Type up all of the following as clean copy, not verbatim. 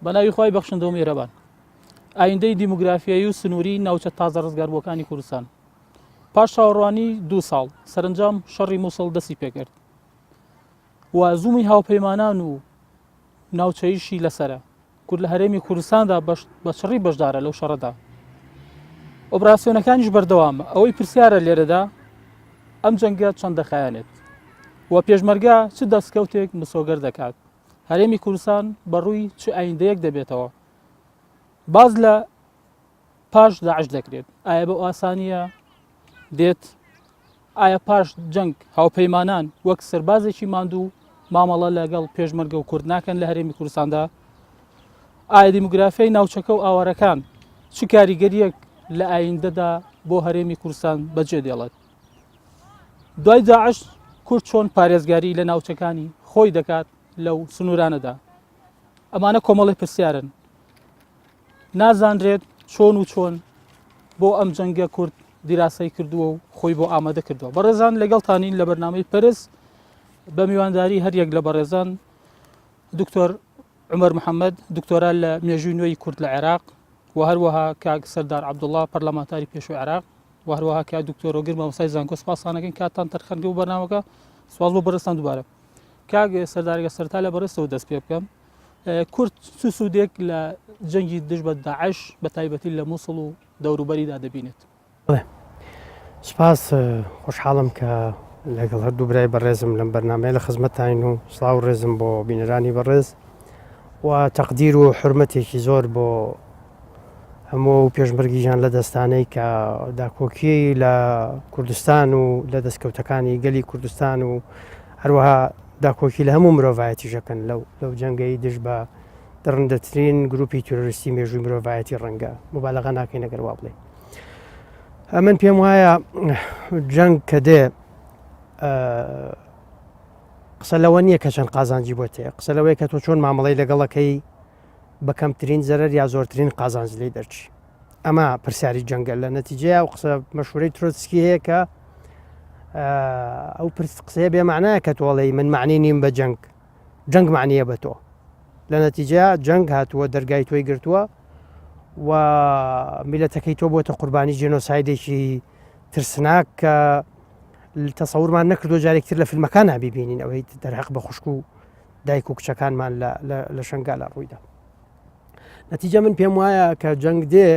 بەناوی خۆی بەخشندە و میێرەبان ئایندەی دیموگرافیایی و سنووری ناوچە تازە ڕزگاربووەکانی کوردستان پاش چاوەڕوانی 2 ساڵ سەرنجام شەڕی مووسڵ دەستی پێکرد و زوومی هاوپەیمانان و ناوچەیشی لەسرە کورد لە هەرێمی کوردستاندا بە شەڕی بەشدارە لەو شەڕەدا ئۆپراسیۆنەکانیش بەردەوامە ئەوەی پرسیارە لێرەدا ئەم جەنگە چەند دەخایەنێت و پێشمەرگا چ دەستکەوتێک مسۆگەر دەکات هەرێمی کوردستان بەڕووی چ ئایندەیەک دەبێتەوە باز لە پاش داعش دەکرێت ئایا بە ئاسانیە دێت ئایا پاش جەنگ هاوپەیمانان وەک سەربازێکی ماندوو مامەڵە لەگەڵ پێشمەرگە و کورد ناکەن لە هەرێمی کوردستاندا ئایا دیموگرافیای ناوچەکە و ئاوارەکان چ کاریگەریەک لە ئایندەدا بۆ هەرێمی کوردستان بەجێ دێڵێت دوای داعش کورد چۆن پارێزگاری لە ناوچەکانی خۆی دەکات لەو سنوورانەدا ئەمانە کۆمەڵی پرسیارن نازانرێت چۆن و چۆن بۆ ئەم جەنگە کورد دیراسەی کردووە و خۆی بۆ ئامادە کردووە بەڕێزان لەگەڵتانین لە بەرنامەی پەرز بە میوانداری هەر یەک لە بەڕێزان دکتۆر عومەر محەممەد دکتۆرا لە مێژووی نوێی کورد لە عێراق و هەروەها کاک سەردار عەبدوڵڵا پەرلەمانتاری پێشووی عێراق و هەروەها کاک دکتۆر وەگرمە مامۆستای زانکۆ سپاسانەکەین کاتتان تەرخەنگە و بەرنامەکە سواز بۆ بەڕێستان دووبارە کاک سەردارێکە سەرتا لە بەڕێستەوە دەست پێ بکەم کورد سوودێک لە جەنگی دژ بە داعش بە تایبەتی لە مووسڵ و دەوروبەریدا دەبینێت سپاس خۆشحاڵم کە لەگەڵ هەردوو برای بەڕێزم لەم بەرنامەیە لە خزمەتتاین و سڵاو ڕێزم بۆ بینەرانی بەڕێز و تەقدیر و حرمەتێکی زۆر بۆ هەموو پێشمەرگیژان لە دەستانەی کە داکۆکی لە کوردستان و لە دەستکەوتەکانی گەلی کوردستان و هەروەها داکۆکی لە هەموو مرۆڤایەتیژەکەن لەو جەنگەی دژ بە دڕندەترین گروپی تۆرۆریستی مێژووی مرۆڤایەتی ڕەنگە مبالەغە ناکەین ئەگەر وا بڵێ من پێم وایە جەنگ کە دێ قسە لەوە نییە کە چەند قازانجی بۆ تێ قسە لەوەی کە تۆ چۆن مامەڵی لەگەڵەکەی بە کەمترین زەرەر یا زۆرترین قازانج لێ دەرچی ئەمە پرسیاری جەنگە لە نەتیجەیە و قسە مەشهورەی ترۆتسکی هەیە کە ئەو قسەیە بێمانایە کە تۆڵی من معنی نیم بە جەنگ معنیە بە تۆ لە نەتیجە جەنگ هاتووە دەرگای تۆی گرتووە و میلەتەکەی تۆ بۆتە قوربانی جێنۆسایدێکی ترسناک کە تەسەورمان نەکردو جارێکتر لە فیلمەکان نابیبینین ئەوەی دەرحەق بە خوشک و دایک و کچەکانمان لە شنگالە ڕوویدا نەتیجە من پێم وایە کە جەنگ دێ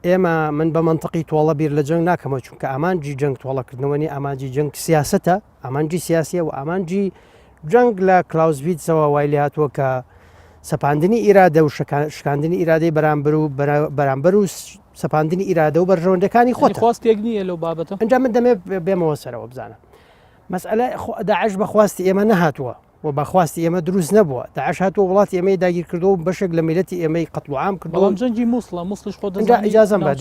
ئێمە من بە منطقی تۆڵە بیر لە جەنگ ناکەمە چونکە ئامانجی جەنگ تۆڵەکردنەوەنی ئامانجی جەنگ سیاسەتە ئامانجی سیاسیە و ئامانجی جەنگ لە کلااوزڤیتسەوە وای لێ هاتووە کە سەپاندنی ئیرادە و شکاندنی ئیرادەی بەرامبەر و سەپاندنی ئیرادە و بەرژەوەندەکانی خۆت خواستێک نییە لەو بابەتە ئەنج من دەمێ بێمەوە سەرەوە بزانە مەسئلە داعش بەخواستی ئێمە نەهاتووە و بەخواستی ئێمە دروست نەبووە داعش هاتووە وڵاتی ئێمەی داگیر کردو و بەشێک لە میلەتی ئێمەی قەتڵعام کردو جەنگی مووسڵش خۆ ئیجازەم بە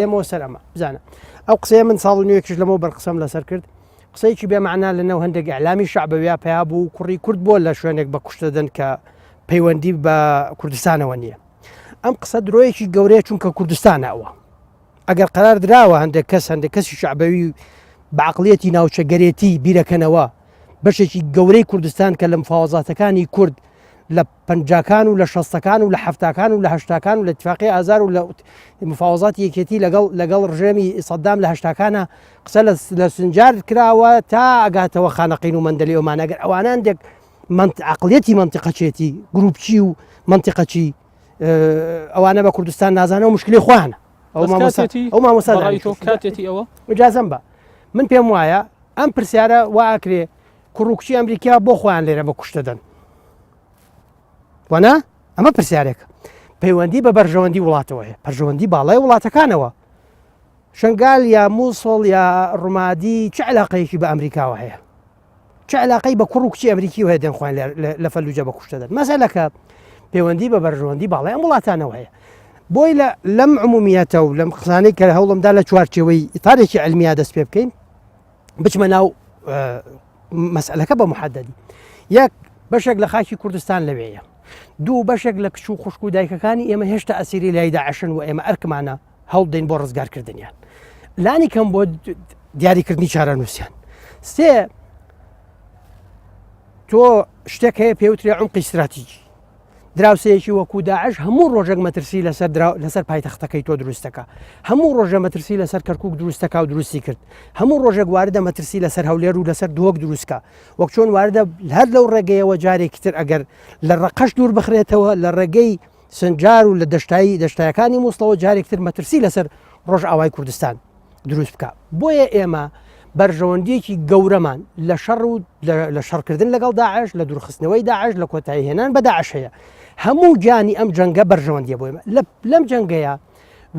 دێمەوە سەر ئەمە بزانە ئەو قسەیە من ساڵ نوێکش لەمەوە بەرقسەم لەسەر کرد قسەیەکی بێمەعنا لەنەو هەندێک ئەعلامی شەعبەویا پیا بوو کوڕی کورد بۆ لە شوێنێک بە کوشتەدەن کە پەیوەندی بە کوردستانەوە نییە ئەم قسە درۆیەکی گەورەیە چونکە کوردستانەوە ئەگەر قرار دراوە هەندێک کەسی شەعبەوی بەعقڵیەتی ناوچەگەرێتی بیرەکەنەوە بەشێکی گەورەی کوردستان کە لە مفاوەزاتەکانی کورد لە پەنجاکان و لە شەستەکان و لە هەفتاکان و لە هەشتاکان و لە اتفاقی ئازار و لە مفاوەزاتی یەکێتی لەگەڵ ڕژێمی سەدام لە هەشتاکانە قسە لە سنجار کراوە تا ئەگاتەوە خانەقین و مەندەلی ئەومان ئەگەر ئەوانان دێک عقلێتی منتیقەچێتی گروپچی و منتیقەچی ئەوانە بە کوردستان نازانە و مشکلی خوانە ئەو کاتێتی ئەوە ئجازەم بە من پێم وایە ئەم پرسیارە واکرێ کوڕوکچی ئەمریکا بۆ خۆیان لێرە بە کوشتەدەن وەنا ئەمە پرسیارێک پەیوەندی بە بەرژەوەندی وڵاتەوە هەیە پەرژەوەندی باڵای وڵاتەکانەوە شنگال یا مووسڵ یا ڕوومادی چه علاقەیەکی بە ئەمریکاوە هەیە چه علاقەی بە کوڕوکچی ئەمریکی و هەیە دەنخوایان لە فەلوجە بە کوشتەدەن مەسەلەکە پەیوەندی بە بەرژەوەندی باڵای ئەم وڵاتانەوە هەیە بۆی لەم عمومیەتە و لەم قسانەی کە هەوڵمدا لە چوارچێوەی ئیتارێکی علمیا دەست پێ بکەین بچمە ناو مەسئلەکە بە محەدەدی یەک بەشێک لە خاکی کوردستان لەوەیە دوو بەشێک لە کچ و خوشک و دایکەکانی ئێمە هێشتا ئەسیری لای داعشن و ئێمە ئەرکمانە هەڵدەین بۆ ڕزگارکردنیان لانی کەم بۆ دیاریکردنی چارەنووسیان تۆ شتێک هەیە پێوترێ عمقی استراتیجی دراوسەیەکی وەکو داعش هەموو ڕۆژێک مەترسی لەسەر پایتەختەکەی تۆ دروستەکە، هەموو ڕۆژە مەترسی لەسەر کەرکووک دروستەکە و دروستی کرد، هەموو ڕۆژێک واردە مەترسی لەسەر هەولێر و لەسەر دۆک دروستکە، وەک چۆن واردە هەر لەو ڕێگەیەوە جارێکی تر ئەگەر لە ڕەقەش دوور بخرێتەوە لە ڕێگەی سنجار و لە دەشتایەکانی مووسڵەوە جارێکتر مەترسی لەسەر ڕۆژ ئاوای کوردستان دروست بکە. بۆیە ئێمە بەرژەوەندیەکی گەورەمان لە شەڕ و لە شەڕکردن لەگەڵ داعش، لە دوورخستنەوەی داعش، لە کۆتایی هێنان بە داعش هەیە. هەموو گیانی ئەم جەنگە بەرژەوەندیە بۆ ئێمە. لەم جەنگەیە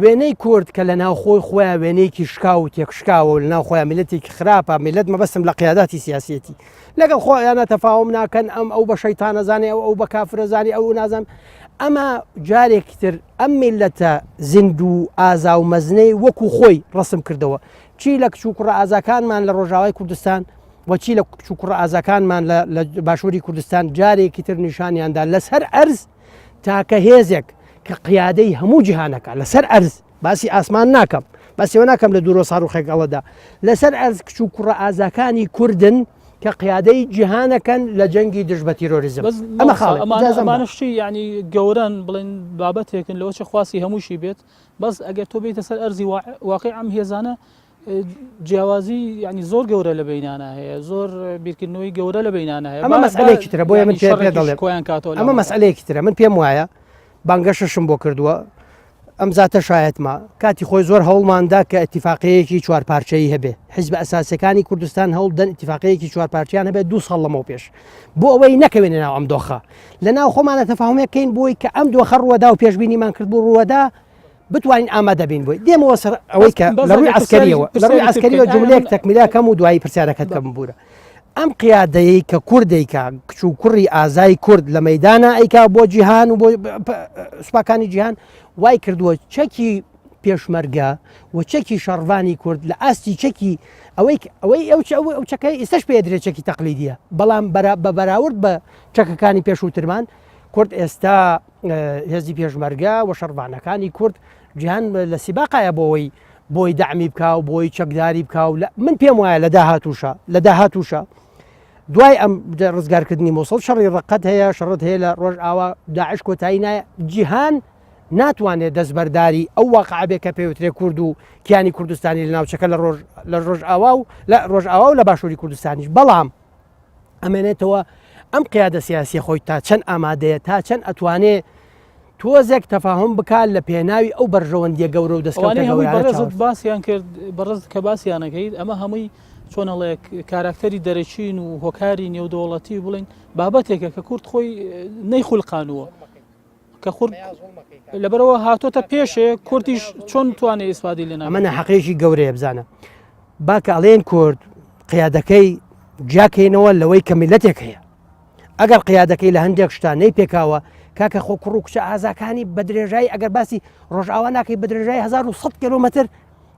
وێنەی کورد کە لە ناو خۆیان وێنەیەکی شکاو و تێکشکاوە و لە ناو خۆیان میلەتێکی خراپە، میلەت مەبەستم لە قیاداتی سیاسەتی لەگەڵ خۆیانە تەفاوم ناکەن، ئەو بە شەیتانە زانێ ئەو بە کافرە زانێ ئەو نازانم. ئەمە جارێکی تر ئەم میلەتە زیند و ئازا و مەزنەی وەکو خۆی ڕسم کردەوە، چی لە کچ و کوڕە ئازاکانمان لە ڕۆژاوای کوردستان وەچی لە کچ و کوڕە ئازاکانمان لە باشووری کوردستان جارێکی تر نیشانیاندا لەسەر ئەرز تاکە هێزێک کە قیادەی هەموو جیهانەکە لەسەر ئەرز، باسی ئاسمان ناکەم، باسیەوە ناکەم لە دوورۆ ساڕوخێکەڵەدا، لەسەر ئەرز کچ و کوڕە ئازاکانی کوردن کە قیادەی جیهانەکەن لە جەنگی دژ بە تیرۆریزم. ئەمە ئەمانشتی یعنی گەوران بڵێن بابەتێکن لەوە خواسی هەمووشی بێت، بەس ئەگەر تۆ بێتە سەر ئەرزی واقعی ئەم هێزانە جیاوازی ینی زۆر گەورە لە بینانە هەیە، زۆر بیرکردنەوەی گەورە لە بینانە هەیە. ئەمە مەسئلەیەکی ترە، بۆیە من پێ دەڵێم ئەمە مەسئلەیەکی ترە. من پێم وایە بانگەشەشم بۆ کردووە ئەم زاتە شایەتمە کاتی خۆی زۆر هەوڵماندا کە ئەتیفاقەیەکی چوارپارچەیی هەبێ، حیزب ئەساسەکانی کوردستان هەوڵ دەن ئەتیفاقەیەکی چوارپارچیان هەبێت 2 ساڵ لەمەوە پێش، بۆ ئەوەی نەکەوێنە ناو ئەم دۆخە، لە ناو خۆمانە تەفاهمێکەکەین بۆی کە ئەم دۆخە ڕووەدا و پێشبینیمان کرد بۆ ڕووەدا بتوانین ئامادە بین بۆی. دێمەوە سەر ئەوەی کە لە ڕووی عسکەریەوە جملەیەک تەکمیلە کەم و دوایی پرسیارەکەت کەم بوورە. ئەم قیادەیە کە کوردێکە کچ و کوڕی ئازای کورد لە مەیدانە ئەیکا بۆ جیهان و بۆ سوپاکانی جیهان وای کردووە چەکی پێشمەرگە و چەکی شەڕوانی کورد لە ئاستی چەکی ئەوەی ئەو چەکەی ئێستش پێ درێت چەکی تەقلیدیە، بەڵام بە بەراورد بە چەکەکانی پێشووترمان کورد ئێستا هێزی پێشمەرگە و شەڕوانەکانی کورد جیهان لە سیباقایە بۆی دەعمی بکە و بۆی چەکداری بکە و من پێم وایە لە داهاتووشە دوای ئەم ڕزگارکردنی مۆسڵ شەڕی ڕقەت هەیە، شەڕەت هەیە لە ڕۆژ ئاوا داعش کۆتایی نایە، جیهان ناتوانێت دەستبەرداری ئەو واقعبێک کە پێوترێ کورد و کیانی کوردستانی لە ناوچەکە لە ڕۆژ ئاوا و لە باشووری کوردستانیش. بەڵام ئەمێنێتەوە ئەم قیادە سیاسی خۆی تا چەند ئامادەیە، تا چەند ئەتوانێت تۆزێک تەفاهم بکات لە پێناوی ئەو بەرژەوەندیە گەورە و دەستکەوتە باسییان کرد بەڕز کە باسییانەکەیت. ئەمە هەمووی چۆنەڵێک کاراکتەری دەرەچین و هۆکاری نێودەوڵەتی بڵین بابەتێکە کە کورد خۆی نەیخولقانووە کە خورد لەبەرەوە هاتۆتە پێشێ کورتیش چۆن توانێت ئیسفادی لێنە. ئەمە حەقیقی گەورەیە بزانە باکە ئەڵێن کورد قیادەکەی جاکەینەوە لەوەی کە میلەتێک هەیە، ئەگەر قیادەکەی لە هەندێک شتان نەیپێکاوە کاکە خۆ کوڕ و کچە ئازاکانی بە درێژایی ئەگەر باسی ڕۆژئاوا ناکەی بە درێژایی 1100 کیلۆمەتر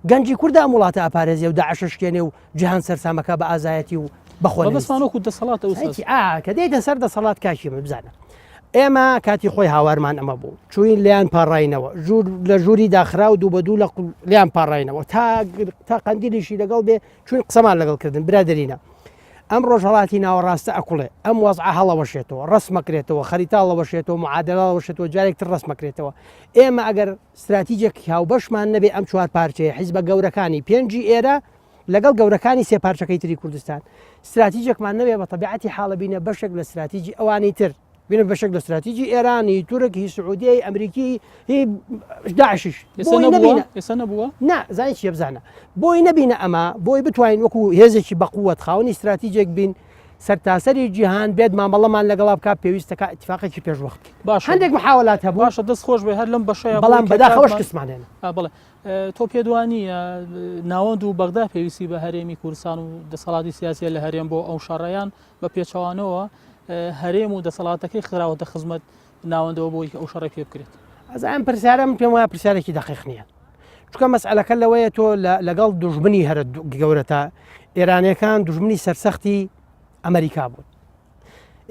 گەنجی کووردا ئەم وڵاتە ئاپارێزیە و داعششکێنێ و جیهان سەرسامەکە بە ئازایەتی و بەخۆنەوەکو دەسەڵاتە کە دێتە سەر دەسەڵات کاشیمە بزانە. ئێمە کاتی خۆی هاوارمان ئەمە بوو چوین لیان پاڕاینەوە لە ژووری داخرا و دوو بە دوو لە لیان پاڕاینەوە تا قەندیلیشی لەگەڵ بێ چون قسەمان لەگەڵکردن برادرینە. ئەم ڕۆژهڵاتی ناوەڕاستە ئەقوڵێ ئەم وەزع هەڵەوەشێتەوە ڕسمەکرێتەوە خەریتاڵەوەشێتەوە معادلەوەشێتەوە جارێکتر ڕسمەکرێتەوە. ئێمە ئەگەر استراتیجێک هاوبەشمان نەبێ ئەم چوار پارچەیە حیزبە گەورەکانی پێنجی ئێرە لەگەڵ گەورەکانی سێ پارچەکەی تری کوردستان استراتیجێکمان نەبێ بە تەبیعەتی حاڵە بینە بەشێک لە استراتیجی ئەوانی تر بینە بەشێک لە استراتیجی ئێرانی تورک هی سعودیای ئەمریکی هی داعشش ئێستا نەبووە زانی چیە بزانە بۆی نەبینە ئەمە بۆی بتوانین وەکو هێزێکی بەقووەت خاوەنی استراتیجێک بین سەرتاسەری جیهان بێت مامەڵەمان لەگەڵا بکات پێویستەکە اتفاقێکی پێشوەخت باش هەندێک محاولات هەبوو باشە دەست خۆش بێ هەر لەم بەشەیە بەڵام بەداخەوەش قسمانێنە بڵێ تۆ پێدوانیە ناوەند و بەغدا پێویستی بە هەرێمی کوردستان و دەسەڵاتی سیاسیە لە هەرێم بۆ ئەو شەڕەیان بە پێچەوانەوە هەرێم و دەسەڵاتەکەی خراوەتە خزمەت ناوەندەوە بۆی ئەو شەڕی پێ بکرێت. ئەز ئەم پرسیارم پێم وایە پرسیارێکی دەقیق نییە چونکە مەسئلەکە لەوەیە تۆ لەگەڵ دوژمنی هەرە گەورەتە ئێرانیەکان دوژمنی سەرسەختی ئەمریکا بوون.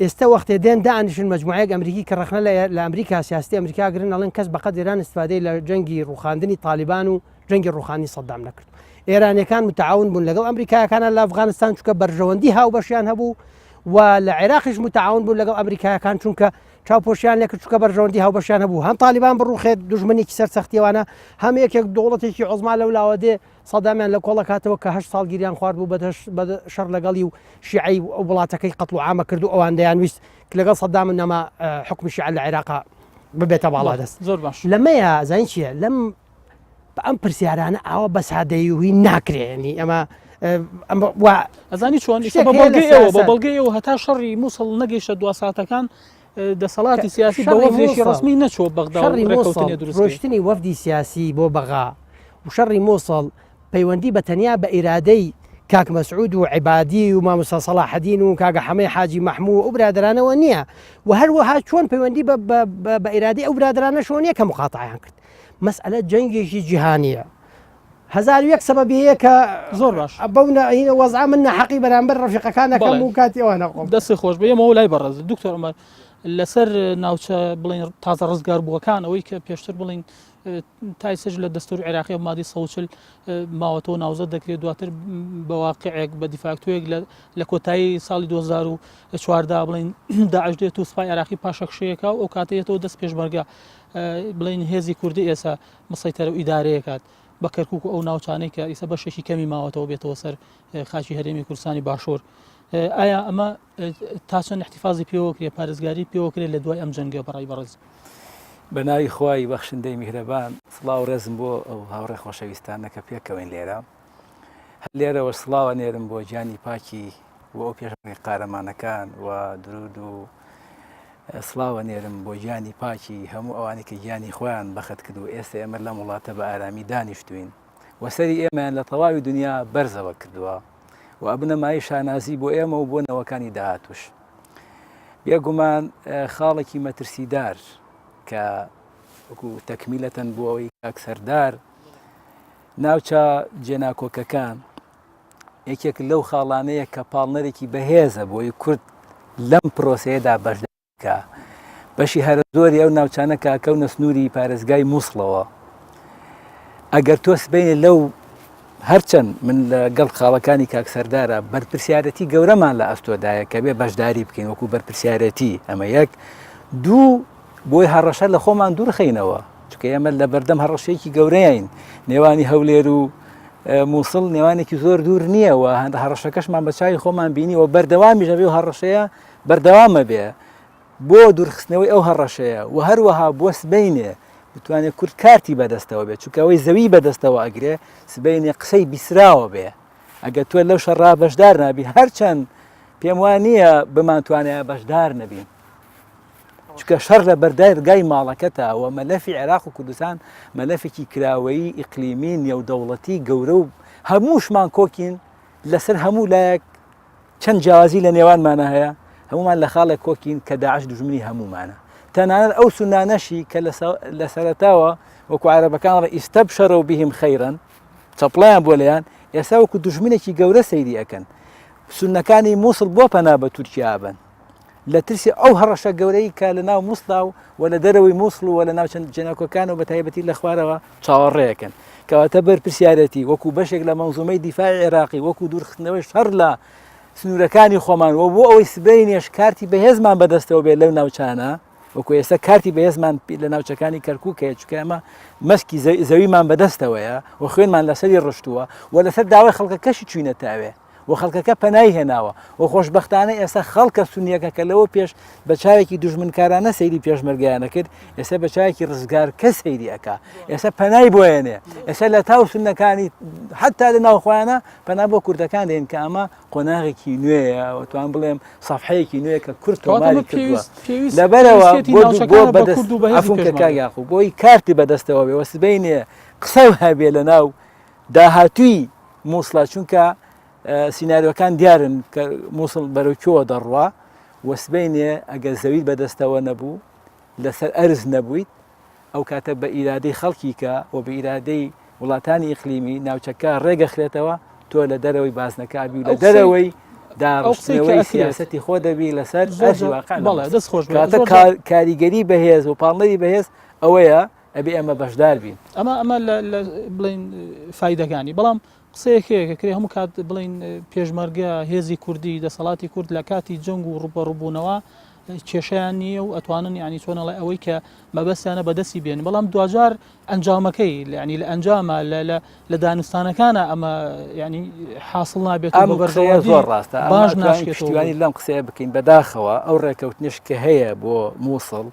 ئێستا وەختێ دێن دانیشن مەجموعەیەک ئەمریکی کە ڕخنە لە ئەمریکا سیاستی ئەمریکا گرن ئەڵێن کەس بەقەد ئێران استفادەی لە جەنگی ڕوخاندنی تالیبان و جەنگی ڕوخانی سەدام نەکرد. ئێرانیەکان متعاون بوون لەگەڵ ئەمریکایەکانە لە ئەفغانستان چونکە بەرژەوەندی هاوبەشیان هەبوو و لە عێراقیش متعاون بوون لەگەڵ ئەمریکایەکان چونکە چاوپۆشیان لێ کچکە بەرژەوەندی هاوبەشیان هەبوو هەم تالیبان بڕوخێت دوژمنێکی سەر سەختیوانە هەم یەکێک دەوڵەتێکی عوزما لەولاوە دێ سەدامیان لە کۆڵە کاتەوە کە 8 ساڵ گیریان خوارد بوو بە شەڕ لەگەڵی و شیعی ئەو وڵاتەکەی قەتڵ و عامە کرد و ئەوان دەیانویست لەگەڵ سەدام نەما حکمی شیع لە عێراق ببێتە باڵا دەست زۆر باش لەمەیە زین چییە لەم ئەم پرسیارانە ئاوە بە سادەیی ناکرێنی ئەمە ئەزانی چۆن بە بەڵگەیەوە هەتا شەڕی مووسڵ نەگەیشتە دو ساتەکان دەسەڵاتی سیاسی بە وەفدێکی ڕسمی نەچۆ بەغدا ڕۆشتنی وەفدی سیاسی بۆ بەغا و شەڕی مووسڵ پەیوەندی بە تەنیا بە ئیرادەی کاک مەسعود و عیبادی و مامۆستا سەلاحەدین و کاگە حەمەی حاجی مەحموو ئەو برادرانەوە نییە و هەروەها چۆن پەیوەندی بە ئیرادی ئەو برادرانە شۆ نییە کە مخاتعیان کرد مەسئلە جەنگێکی جیهانیە 1001 سەبەبی هەیە کە زۆر باش بەونە وەزع من نەحەقی بەرامبەر ڕەفیقەکانەکەم و کاتی ئەوە نەقۆم دەستی خۆش بە ئێمە لای بەڕێز دکتۆر عومەر لەسەر ناوچە بڵین تازە ڕزگار بووەکان ئەوەی کە پێشتر بڵین تای سەج لە دەستوری عێراقی مادی 140 ماوەتەوە ناوزە دەکرێت دواتر بە واقعێک بە دیفاکتۆیەک لە کۆتایی ساڵی 2014 بڵین داعش دێت و سوپای عێراقی پاشەخشەیەکە و ئەو کاتەیەتەوە دەست پێشمەرگە بڵین هێزی کوردی ئێستا مەسەیتەرە و ئیدارەیەکات بە کەرکووک و ئەو ناوچانەی کە ئیسە بەشێکی کەمی ماوەتەوە بێتەوە سەر خاچی هەرێمی کوردستانی باشوور ئایا ئەمە تا چەند احتیفازی پێوەکرێ پارێزگاری پێوەکرێت لە دوای ئەم جەنگە بەڕای بەڕێز بەناوی خوای بەخشندەی میهرەبان سڵاو ڕێزم بۆ ئەو هاوڕێ خۆشەویستانەکە پێکەوەین لێرە لێرەوە سڵاوە نێرم بۆ گیانی پاکی بۆ ئەو پێشەنگی قارەمانەکان و درود و سڵاوە نێرم بۆ گیانی پاکی هەموو ئەوانی کە گیانی خۆیان بەخت کرد و ئێستا ئێمە لەم وڵاتە بە ئارامی دانیشتوین وەسەری ئێمەیان لە تەواوی دنیا بەرزەوە کردووە و ئەبنەمایی شانازی بۆ ئێمە و بۆ نەوەکانی داهاتوش بێگومان خاڵێکی مەترسیدار کە وەکو تەکمیلەتەن بۆ ئەوەی کاکسەردار ناوچە جێناکۆکەکان یەکێک لەو خاڵانەیە کە پاڵنەرێکی بەهێزە بۆی کورد لەم پرۆسەیەدا بەشدەکە بەشی هەرە زۆری ئەو ناوچانەکە کەونە سنووری پارێزگای مووسڵەوە ئەگەر تۆ سبەینێ لەو هەرچەند من لەگەڵ خاڵەکانی کاکسەردارە بەرپرسیارەتی گەورەمان لە ئەستۆدایە کە بێ بەشداری بکەین وەکو بەرپرسیارەتی ئەمە یەک دوو بۆی هەڕەشە لە خۆمان دوورخینەوە چکە ئێمە لە بەردەم هەڕەشەیەکی گەورەیین نێوانی هەولێر و مووسڵ نێوانێکی زۆر دوور نییە و هەندە هەڕەشەکەشمان بە چاوی خۆمان بینیەوە بەردەوامی ژەوی و هەڕەشەیە بەردەوامە بێ بۆ دوورخستنەوەی ئەو هەڕەشەیە و هەروەها بۆ سبەینێ بتوانێت کورد کارتی بەدەستەوە بێت چونکەوەی زەوی بەدەستەوە ئەگرێ سبەینێ قسەی بیسراوە بێ ئەگەر تۆ لەو شەڕا بەشدار نابی هەرچەند پێم وانە بمانتوانێت بەشدار نەبین چکە شەڕ لە بەردەرگای ماڵەکەتەوە مەلەفی عێراق و کوردستان مەلەفێکی کراوەیی ئیقلیمی نێودەوڵەتی گەورە و هەمووشمان کۆکین لەسەر هەموو لایەک چەند جیاوازی لە نێوانمانە هەیە هەمومان لە خاڵێک کۆکین کە داعش دوژمنی هەمومانە تەنانەت ئەو سونانەشی کە لە سەرەتاوە وەکو عەرەبەکان ڕە ئیستەبشەرەو بهم خەیرەن چەپڵیان بۆ لەیان ئێستا وەکو دوژمنێکی گەورە سەیری ئەکەن سونەکانی مووسڵ بۆ پەنا بە تورکیا بن لە ترسی ئەو هەڕەشە گەورەی کە لە ناو مووسڵا و لە دەرەوەی مووسڵ و لە ناو چەند جێناکۆکان و بە تایبەتی لە خوارەوە چاوەڕێیەکەن کەواتە بەرپرسیارەتی وەکو بەشێک لە مەنزومەی دیفاعی عێراقی وەکو دوورخستنەوەی شەڕ لە سنوورەکانی خۆمان و بۆ ئەوەی سبەینێش کارتی بەهێزمان بەدەستەوە بێت لەو ناوچانە وەکو ئێستا کارتی بەهێزمان لە ناوچەکانی کەرکووکەیە چکە ئەمە مەسکی زەویمان بەدەستەوەیە و خوێنمان لەسەری ڕشتووە و لەسەر داوای خەڵکەکەشی چوینە تاوێ و خەڵکەکە پەنای هێناوە و خۆشبەختانە ئێستا خەڵکە سونیەکە کە لەوە پێش بە چاوێکی دوژمنکارانە سەیری پێشمەرگیانە کرد ئێستا بە چاوێکی ڕزگار کە سەیری ئەکا ئێستا پەنای بۆیێنێ ئێستا لە تاو سونەکانی حتا لە ناوخۆیانە پەنا بۆ کوردەکان دێن کە ئەمە قۆناغێکی نوێیە وتوان بڵێم سەفحەیەکی نوێ کە کورد تۆماری کردووە لەبەرەوە بۆ بەدەست ئەفونکە کاگاخو بۆی کارتی بەدەستەوە بێ وەسبەینێ قسە هەبێ لە ناو داهاتووی مووسڵە چونکە سیناریۆکان دیارن کە مووسڵ بەرەوکیەوە دەڕوا وەسبەینێ ئەگەر زەویت بەدەستەوە نەبوو لەسەر ئەرز نەبوویت ئەو کاتە بە ئیرادەی خەڵکیکە و بە ئیرادەی وڵاتانی ئیقلیمی ناوچەکە ڕێگەخرێتەوە تۆ لە دەرەوەی بازنەکەبی و لە دەرەوەی داڕستنەوەی سیاسەتی خۆ دەبی لەسەر کاریگەری بەهێز و پاڵنەری بەهێز ئەوەیە ئەبێ ئەمە بەشدار بین ئەمە بڵین فایدەکانی بەڵام قسەیەکەیە کرێ هەموو کات بڵین پێشمەرگە هێزی کوردی دەسەڵاتی کورد لە کاتی جەنگ و ڕوبەڕووبوونەوە کێشیان نییە و ئەتوانن ینی چۆنەڵی ئەوەی کە مەبەستیانە بەدەستی بێن بەڵام دوجار ئەنجامەکەی ینی لە ئەنجامە لە دانوستانەکانە ئەمە ینی حاصل نابێت زۆر ڕاستە باش ناشتوانی لەم قسەیە بکەین بەداخەوە ئەو ڕێکەوتنش کە هەیە بۆ مووسڵ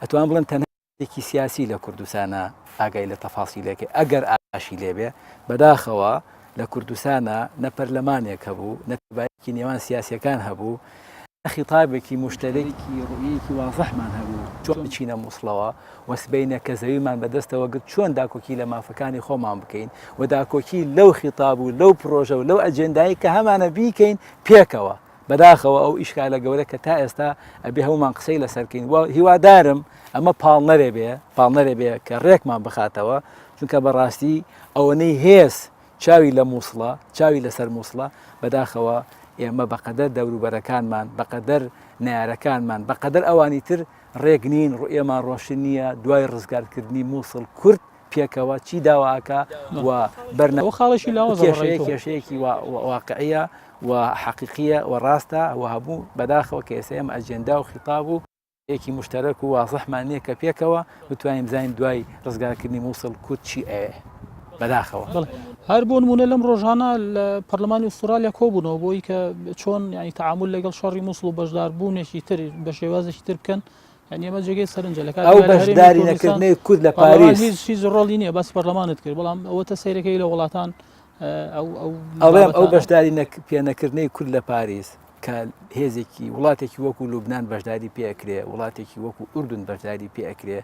ئەتوان بڵێن تەنهایەکی سیاسی لە کوردستانە ئاگای لە تەفاسیلەکە ئەگەر ئاشی لێبێ بەداخەوە لە کوردستانە نەپەرلەمانێک هەبوو نەتەبایەکی نێوان سیاسیەکان هەبوو خیتابێکی مشتەرێکی ڕوویەکی وازەحمان هەبوو چۆن بچینە مووسڵەوە وەسبەینە کە زەویمان بەدەستەوە گرت چۆن داکۆکی لە مافەکانی خۆمان بکەین و داکۆکی لەو خیتاب و لەو پرۆژە و لەو ئەجێندایی کە هەمانە بیکەین پێکەوە بەداخەوە ئەو ئیشکالە گەورە کە تا ئێستا ئەبێ هەمومان قسەی لەسەرکەین و هیوادارم ئەمە پاڵنەرێ بێ کە ڕێکمان بخاتەوە چونکە بەڕاستی ئەوەنەی هێز چاوی لە مووسڵە چاوی لەسەر مووسڵە بەداخەوە ئێمە بەقەدەر دەوروبەرەکانمان بەقەدەر نارەکانمان بەقەدەر ئەوانی تر ڕێک نین ڕێمان ڕۆشن نییە دوای ڕزگارکردنی مووسڵ کورد پێکەوە چی داواکە و بەرنەوە خاڵشی لاوە کێشەیەکی واقعیە و حەقیقیە و ڕاستە و هەبوو بەداخەوە کە ئێستا ئێمە ئەجێندا و خیتاب و یەکی مشتەرەک و وازەحمان نییە کە پێکەوە بتوانین بزانین دوای ڕزگارکردنی مووسڵ کورد چی ئەوێ بەداخەوە هەر بۆ نمونە لەم ڕۆژانە لە پەرلەمانی ئوسترالیا کۆبوونەوە بۆی کە چۆن ینی تەعامل لەگەڵ شەڕی مووسڵ و بەشداربوونێکی تر بە شێوازێکی تر بکەن ینی ئەمە جێگەی سەرنجە لە ئەو بەشداری نەکردنەوەی کورد لە پاریس هیچ ڕۆڵی نییە باسی پەرلەمانت کرد بەڵام ئەوەتە سەیرەکەی لە وڵاتان ئەو بەشداری پێنەکردنەوەی کورد لە پاریس کە هێزێکی وڵاتێکی وەکو لوبنان بەشداری پێکرێ وڵاتێکی وەکو ئوردون بەشداری پێکرێ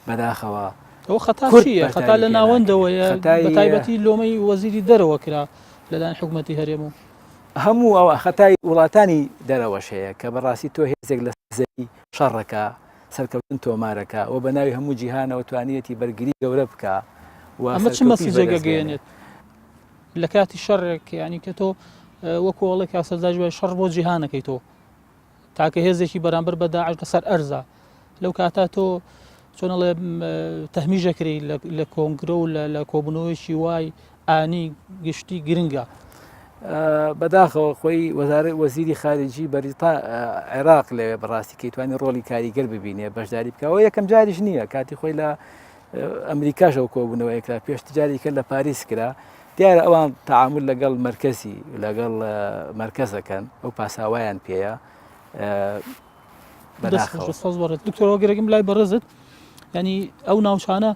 بەداخەوە ئەو خەتا چییە خەتا لە ناوەندەوەیە بەتایبەتی لۆمەی وەزیری دەرەوە کرا لەلایەن حکوومەتی هەرێم و هەموو ئەوە خەتای وڵاتانی دەرەوەش هەیە کە بەڕاستی تۆ هێزێک لە سزەی شەڕەکە سەرکەوتن تۆمارەکە و بە ناوی هەموو جیهانەوە توانیەتی بەرگری گەورە بکە ئەمە چ مەسیجێگە گەیەنێت لە کاتی شەڕێک ینی کە تۆ وەکو وڵی کاسەداژوای شەڕ بۆ جیهانەکەی تۆ تاکە هێزێکی بەرامبەر بە داعش لەسەر ئەرزە لەو کاتا تۆ چۆنەڵێ تەحمیژەکری لە کۆنگرە و لە کۆبوونەوەیشی وای ئانی گشتی گرنگە بەداخەوە خۆی وەزیری خارجی بەریتا عێراق لەوێ بەڕاستی کە توانی ڕۆلی کاریگەر ببینێ بەشداری بکەوە یەکەم جاریش نییە کاتی خۆی لە ئەمریکاشەوە کۆبوونەوەیکرا پێشتجاری کرد لە پاریس کرا دیارە ئەوان تەعامل لەگەڵ مرکزی لەگەڵ مرکزەکەن ئەو پاساوایان پێەیە دکتۆرەوە گەرەگەم لای بەڕێزت ینی ئەو ناوچانە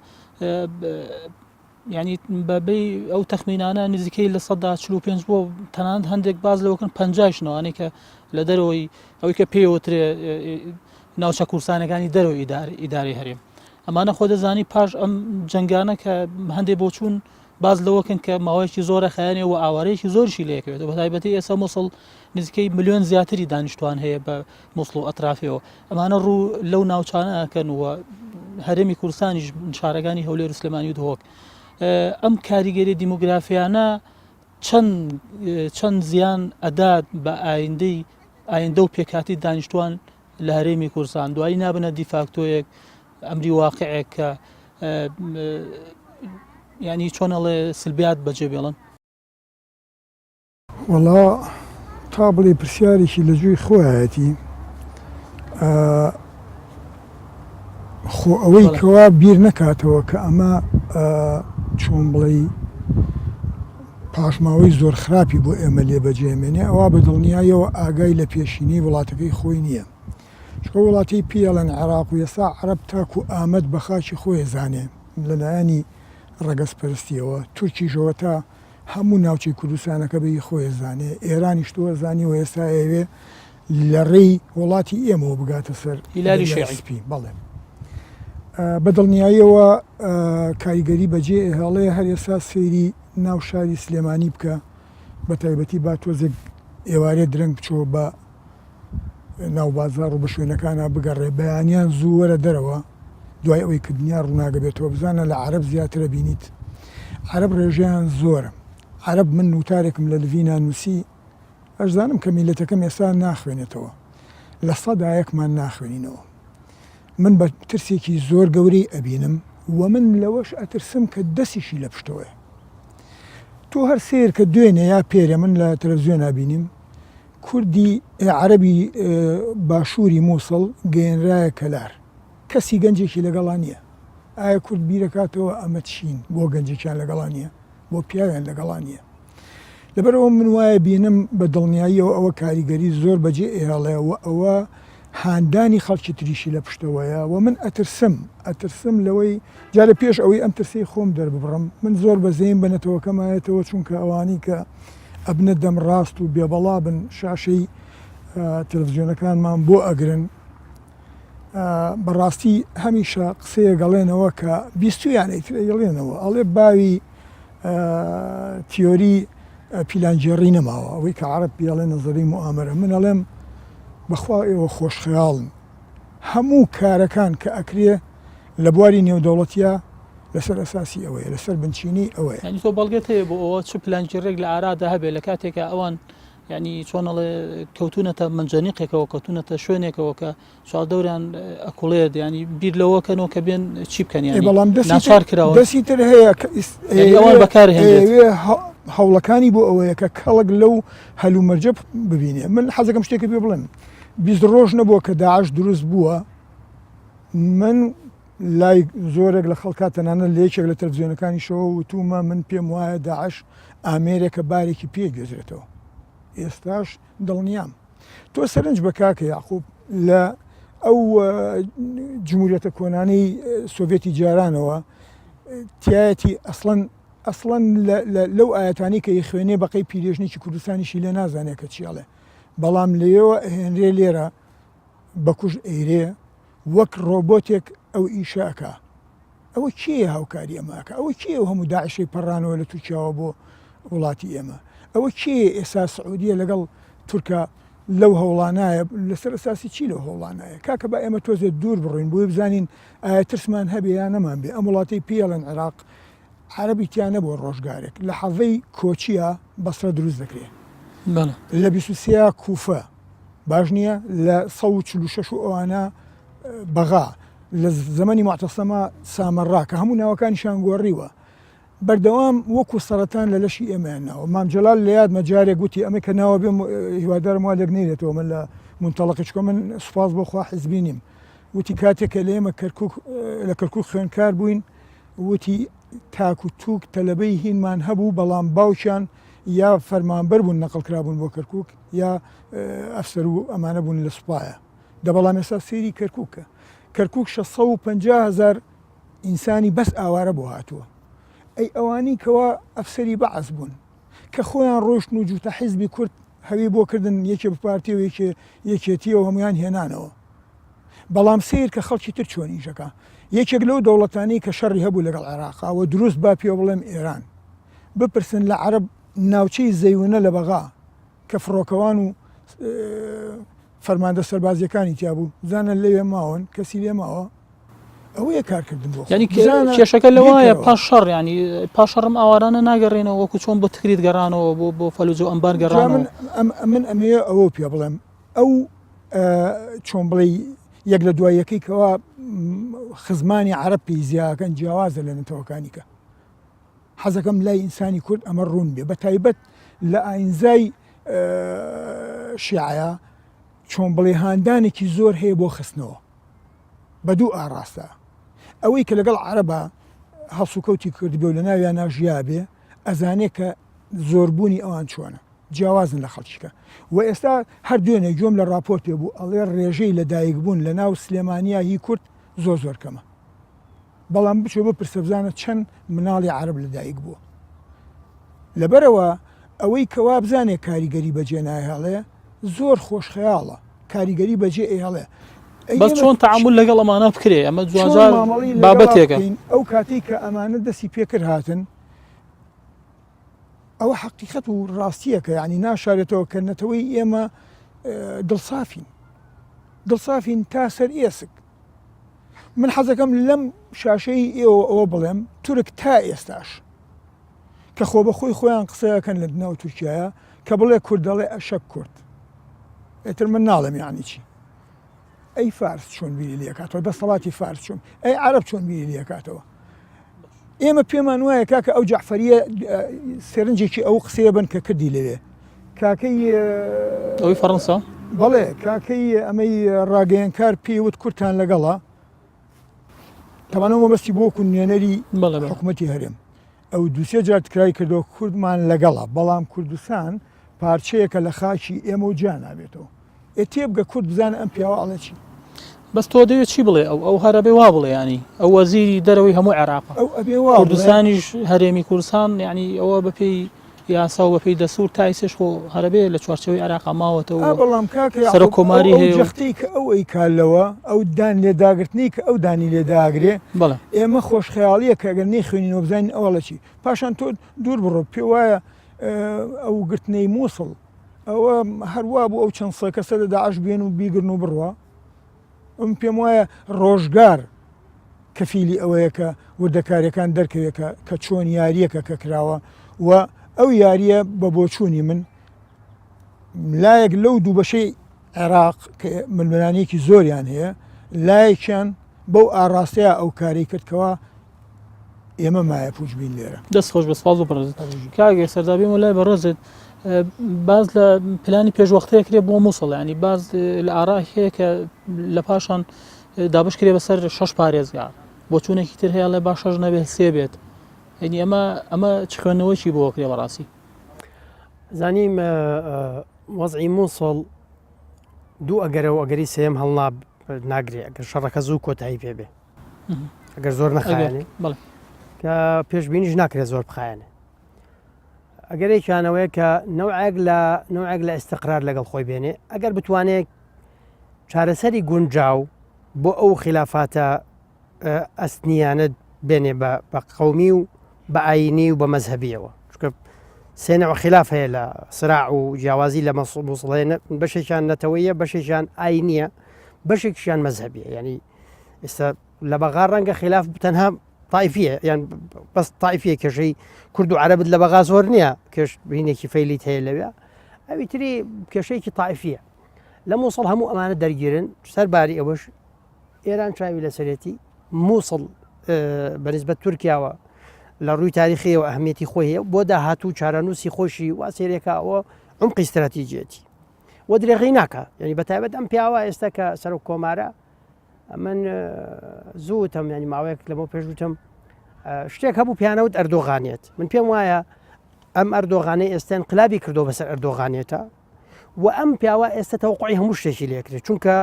ینی بەبێ ئەو تەخمینانە نزیکەی لە 145 بۆ تەنانەت هەندێک باز لەوەکەن 50شنەوەی کە لە دەرەوەی ئەوەی کە پێوترێ ناوچە کورسانەکانی دەرەوەی ئیداری هەرێم ئەمانە خۆ دەزانی پاش ئەم جەنگانە کە هەندێک بۆ چوون باز لەوەکەن کە ماوەیەکی زۆرە خەیانێ و ئاوارەیەکی زۆرشی لەکەوێت بە تایبەتی ئێستا مووسڵ نزیکەی ملیۆن زیاتری دانیشتوان هەیە بە مووسڵ و ئەترافەوە ئەمانە ڕوو لەو ناوچانەکەن وە هەرێمی کوردستانیش شارەکانی هەولێر و سلێمانی و دهۆک ئەم کاریگەری دیموگرافیانە چەند زیان ئەدات بە ئایندە و پێکاتی دانیشتوان لە هەرێمی کوردستان دوایی نابنە دیفاکتۆیەک ئەمری واقعێک کە ینی چۆنەڵێ سلبیات بەجێ بێڵن وەڵا تا بڵێ پرسیارێکی لە جوێی خۆیەتی خۆ ئەوەی کەوا بیر نەکاتەوە کە ئەمە چۆن بڵێ پاشماوەی زۆر خراپی بۆ ئێمە لێ بەجێمێنێ ئەوە بە دڵنیایەوە ئاگای لە پێشینەی وڵاتەکەی خۆی نییە چکە وڵاتی پیاڵەن عێراق و ئێستا عەرەب تاکو ئامەد بە خاکی خۆی زانێ لەلایەنی ڕەگەزپەرستیەوە تورکیشەوە تا هەموو ناوچەی کوردستانەکە بەی خۆی زانێ ئێرانیش تۆ زانی و ئێستا ئەوێ لە ڕێی وڵاتی ئێمەوە بگاتە سەر هیلاری شیعی بەڵێ بەدڵنیاییەوە کاریگەری بەجێ هەڵەیە هەر ئێستا سێری ناو شاری سلێمانی بکە بە تایبەتی با تۆزێک ئێوارێ درەنگ بچۆ بە ناو بازار و بە شوێنەکانە بگەڕێ بەیانیان زوو وەرە دەرەوە دوای ئەوەی کە دنیا ڕووناگە بێتەوە بزانە لە عەرەب زیاترە بینیت عەرەب ڕێژیان زۆرە عەرەب من نوتارێکم لە لڤینا نووسی ئەشزانم کە میلەتەکەم ئێستا ناخوێنێتەوە لە 100 ناخوێنینەوە من بە ترسێکی زۆر گەورەی ئەبینم و من لەوەش ئەترسم کە دەستیشی لە پشتەوەی تۆ هەر سیر کە دوێنێ یا پێرە من لە تەلەڤیزیۆن نبینیم کوردی عەرەبی باشووری مووسڵ گەێنرایە کەلار کەسی گەنجێکی لەگەڵا نییە ئایا کورد بیرەکاتەوە ئەمە چین بۆ گەنجێکیان لەگەڵا نییە بۆ پیاویان لەگەڵا نییە لەبەرەوە من وایە بینم بە دڵنیاییەوە ئەوە کاریگەری زۆر بەجێ ئێهێڵەیە و ئەوە هاندانی خەڵکی تریشی لە پشتەوەیە و من ئەترسم لەوەی جارە پێش ئەوەی ئەم ترسی خۆم دەرببڕم من زۆر بەزەیم بنەتەوەکەمایەتەوە چونکە ئەوانی کە ئەبنە دەم ڕاست و بێبەڵا بن شاشەی تەلەڤیزیۆنەکانمان بۆ ئەگرن بەڕاستی هەمیشە قسەیە گەڵێنەوە کە بیستویان ئەیڵێنەوە ئەڵێ باوی تیۆری پیلانجێڕی نەماوە ئەوەی کە عەرەب پێڵێ نەزەری موئامەرە من ئەڵێم بەخوا ئێوە خۆشخەیاڵن هەموو کارەکان کە ئەکرێ لە بواری نێودەوڵەتیە لەسەر ئەساسی ئەوەیە لەسەر بنچینی ئەوەیە ینی تۆ بەڵگەت هەیە بۆ ئەوە چ پلانجێڕێک لە ئارادا هەبێت لە کاتێکە ئەوان ینی چۆنەڵێ کەوتونەتە منجەنیقێکەوە کەوتونەتە شوێنێکەوە کە چاردەوریان ئەکوڵێت ینی بیر لەوەکەنەوە کە بێن چی بکەن بەڵام ناچار کراوە دەستی تر هەیە ئەوان بەکارهێنێت هەوڵەکانی بۆ ئەوەیە کە کەڵک لەو هەلومەرجە ببینێ من حەزەکەم شتێکە پێ بڵێن 20 ڕۆژ نەبووە کە داعش دروست بووە من لای زۆرێک لە خەڵکات تەنانە لە یەکێک لە تەلەڤیزیۆنەکانی شەوە وتومە من پێم وایە داعش ئامێرێکە بارێکی پێگەزرێتەوە ئێستاش دڵنیام تۆ سەرنج بە کاکە یاعقوب لە ئەو جمهوریەتە کۆنانەی سۆڤێتی جارانەوە تایەتی ئەسڵەن لەو ئاەتانی کە خوێنێ بەقەی پیرێژنێکی کوردستانیشی لێ نازانێت کە چیاڵێ بەڵام لێەوە هێنرێ لێرە بەکوژ ئەیرێ وەک ڕۆبۆتێک ئەو ئیشاکە ئەوە کێیە هاوکاری ئەماکە ئەوە کێ و هەموو داعشەی پەڕانەوە لە تووچاوە بۆ وڵاتی ئێمە ئەوە کێ ئێستا سعودیە لەگەڵ تورکە لەو هەوڵانایە لەسەر ئەساسی چی لەو هەوڵانایە کاکە بە ئێمە تۆزێت دوور بڕۆین بۆی بزانین ئایا ترسمان هەبێ یان نەمان بێ ئەم وڵاتی پێڵەن عێراق عەرەبی تیان نەبووە ڕۆژگارێک لە حەڤەی کۆچیە بەسرە دروست دەکرێت لە 23 کوفە باش نییە لە 146 ئەوانە بەغا لە زەمەنی معتەسەمە سامەڕا کە هەموو ناوەکانیشان گۆڕیوە بەردەوام وەکو سەرەتان لە لەشی ئێمەیانناوە مام جەلال لە یاد مەجارێک گوتی ئەمە کە ناوە بێم هیوادارم وا لێک نێرێتەوە من لە منتەڵەقیچکۆ من سوپاس بۆ خوا حیزبی نیم وتی کاتێکە لە ئێمە لە کەرکووک خوێنکار بووین وتی تاک و تووک تەلەبەی هینمان هەبوو بەڵام باوکیان یا فەرمانبەر بوون نەقڵکرابوون بۆ کەرکووک یا ئەفسەر و ئەمانە بوون لە سوپایە دەبەڵام ئێستا سێری کەرکووکە کەرکووک 650,000 ئینسانی بەس ئاوارە بۆ هاتووە ئەی ئەوانی کەوا ئەفسەری بەعەز بوون کە خۆیان ڕۆشتن و جوتە حیزبی کورد هەوی بۆ کردن یەکێ بپارتی و یەکێتیەوە هەمویان هێنانەوە بەڵام سیر کە خەڵکی تر چۆنیژەکە یەکێک لەو دەوڵەتانی کە شەڕی هەبوو لەگەڵ عێراقاوە دروست با پێ بڵێم ئێران بپرسن لە عەرەب ناوچەی زەیونە لە بەغا کە فڕۆکەوان و فەرماندە سەربازیەکانی تیا بوو زانە لەوێ ماون کەسی لێ ماوە ئەوەیە کارکردن بۆ ینی کێشەکە لەوایە پاشەڕ ینی پاشەڕم ئاوارانە ناگەڕێنەوە وەکو چۆن بۆ تکریت گەڕانەوە بۆ فەلوجە و ئەمبار گەڕانەوە من ئەمەیە ئەوە پێ بڵێم ئەو چۆن بڵێ یەک لە دواییەکەی کەوا خزمانی عەرەب پێی زیاکەن جیاوازە لە نەتەوەکانی کە حەزەکەم لای ئینسانی کورد ئەمە ڕوون بێ بە تایبەت لە ئاینزای شیعەیە چۆن بڵێ هاندانێکی زۆر هەیە بۆ خستنەوە بە دوو ئاڕاستە ئەوەی کە لەگەڵ عەرەبە هەڵسوکەوتی کردی بێ و لە ناویان ناژیا بێ ئەزانێ کە زۆربوونی ئەوان چۆنە جیاوازن لە خەڵکیکە و ئێستا هەر دوێنێ گوێم لە راپۆرت پێ بوو ئەڵێ ڕێژەی لە دایکبوون لە ناو سلێمانیا هی کورد زۆر کەمە بەڵام بچۆ بپرسە بزانە چەند مناڵی عەرب لە دایک بووە لەبەرەوە ئەوەی کەوا بزانێ کاریگەری بەجێ نایهێڵێ زۆر خۆشخەیاڵە کاریگەری بەجێ ئێهێڵێ بەس چۆن تەعامل لەگەڵ ئەمانە بکرێ ئەمە جوانجار بابەتێکە ئەو کاتی کە ئەمانە دەستی پێکرد هاتن ئەوە حەقیقەت و ڕاستیەکە یعنی ناشارێتەوە کردنەوەی ئێمە دڵسافین تا سەر ئێسک من حەزەکەم لەم شاشەی ئێوە ئەوە بڵێم تورک تا ئێستاش کە خۆ بە خۆیان قسەیەکەن لە ناو تورکیایە کە بڵێ کورد دەڵێ ئەشەک کورد ئێتر من ناڵێم یعنی چی ئەی فارس چۆن بیری لێکاتەوە دەسەڵاتی فارس چۆن ئەی عەرەب چۆن بیری لێکاتەوە ئێمە پێمان وایە کاکە ئەو جەعفەریە سێرنجێکی ئەو قسەیە بن کە کردی لەوێ کاکەی ئەوەی فەڕەنسا بەڵێ کاکەی ئەمەی ڕاگەیەنکار پێیوت کورتان لەگەڵە تەمانەوە مەبەستی بۆ کو نوێنەری بەڵێ حکوومەتی هەرێم ئەو دووسێ جار تکرای کردەوە کوردمان لەگەڵە بەڵام کوردستان پارچەیەکە لە خاچی ئێمە و جا نابێتەوە تێبگە کورد بزانە ئەم پیاوە ئەڵە چی بەس تۆ دەوێت چی بڵێ ئەو هەرەبێ وا بڵێ ینی ئەو وەزیری دەرەوەی هەموو عێراقا ئەو ئەبێ وا کوردستانیش هەرێمی کوردستان یعنی ئەوە بەپێی یاسا و بەپێی دەسوور تایسش خۆ هەرەبێ لە چوارچەوەی عێراقا ماوەتەوە بەڵام کاکە سەر کۆماری هەیە جەختەی کە ئەو ئەیکالەوە ئەو دان لێداگرتنی کە ئەو دانی لێداگرێ بەڵێ ئێمە خۆشخەیاڵیە کە ئەگەر نەیخوێنینەوە بزانین ئەوڵە چی پاشان تۆ دوور بڕۆ پێ وایە ئەو گرتنەی مووسڵ ئەوە هەروە بوو ئەو چەند سە کەسە لە داعش بێن و بیگرن و بڕوە ئەم پێم وایە ڕۆژگار کەفیلی ئەوەیە کە وردەکاریەکان دەرکەوێتە کە چۆن یاریەکە کە کراوە و ئەو یاریە بە بۆچوونی من لایەک لەو دوو بەشەی عێراق کە ململانەیەکی زۆریان هەیە لایەکیان بەو ئاڕاستەیە ئەو کاری کردکەوە ئێمە مایە پوچ بین لێرە دەست خۆش بەسپاز و بڕێز کاگە سەردابی وەلای بەڕێزت باز لە پلانی پێشوەختەیە کرێ بۆ مووسڵ ینی باز لە ئاڕا هەیە کە لە پاشان دابش کرێ بەسەر 6 پارێزگار بۆ چوونێکی تر هەیە لە با 6 نەبێت 3 بێت ینی ئەمە چ خوێندنەوەیکی بۆ کرێ بەڕاستی زانیم وەزعی مووسڵ دوو ئەگەرەوە ئەگەری سێم هەڵناب ناگرێ ئەگەر شەڕەکە زوو کۆتایی پێبێ ئەگەر زۆر نەخایێنێ بەڵێ کە پێشبینیش ناکرێت زۆر بخایەنێ ئەگەرێکیانەوەی کە نەوعێک لە ئێستقرار لەگەڵ خۆی بێنێ ئەگەر بتوانێت چارەسەری گونجاو بۆ ئەو خلافاتە ئەستنیانە بێنێ بە قەومی و بە ئاینی و بە مەزهبیەوە چکە سێنەوە خلاف هەیە لە سراع و جیاوازی لە مووسڵێنە بەشێکیان نەتەوەیە بەشێکیان ئاینیە بەشێکیان مەزهبیە ینی ئێستا لە بەغا ڕەنگە خلاف تەنها تایفیە یان بەس تایفیە کێشەی کورد و عەرەبت لە بەغا زۆر نییە کێش بینێکی فەیلیت هەیە لەوێ ئەوی تری کێشەیەکی تایفیە لە مووسڵ هەموو ئەمانە دەرگیرن سەرباری ئەوەش ئێران چاوی لەسەرەتی مووسڵ بەنسبەت تورکیاوە لە ڕووی تاریخیەوە ئەهمیەتی خۆی هەیە بۆ داهاتوو چارەنووسی خۆشی وا سێرێکەوە عمقی استراتیجێتی وە درێغی ناکە یعنی بەتایبەت ئەم پیاوە ئێستا کە سەر و کۆمارە من زووتم ینی ماوەیەک لەمە پێشوتم شتێک هەبوو پیانەوت ئەردۆغانێت من پێم وایە ئەم ئەردۆغانەی ئێستا انقلابی کردو بەسەر ئەردۆغانێتە و ئەم پیاوە ئێستا تەوقعی هەموو شتێکی لێکرێت چونکە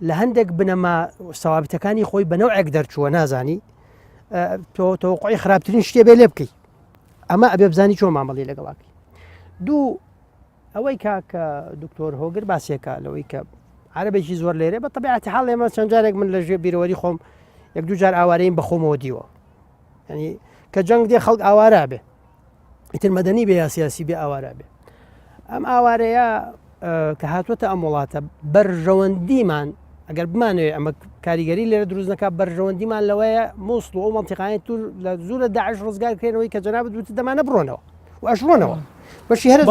لە هەندێک بنەما سەوابتەکانی خۆی بە نەوعێک دەرچووە نازانی تۆ تەوقعی خراپترین شتێ بێ لێ بکەیت ئەمە ئەبێ بزانی چۆن مامەڵی لەگەڵاکەی دوو ئەوەی کاکە دکتۆر هۆگر باسێکە لەوەی کە عەرەبێکی زۆر لێرێ بە تەبیعەتی حاڵ ئێمە چەند جارێک من لە ژێ بیرەوەری خۆم یەک دوو جار ئاوارەیم بە خۆمەوە دیوە ینی کە جەنگ دێ خەڵک ئاوارا بێ ئیتر مەدەنی بێ یا سیاسی بێ ئاوارا بێ ئەم ئاوارەیە کە هاتووەتە ئەم وڵاتە بەرژەوەندیمان ئەگەر بمانوێ ئەمە کاریگەری لێرە دروست نەکات بەرژەوەندیمان لەوەیە مووسڵ و ئەو مەنتیقانەی توور لە زوو لە داعش ڕزگارکرێنەوەی کە جەنابەت وتی دەمانە بڕۆنەوە و ئەشڕۆنەوە بەشی هەر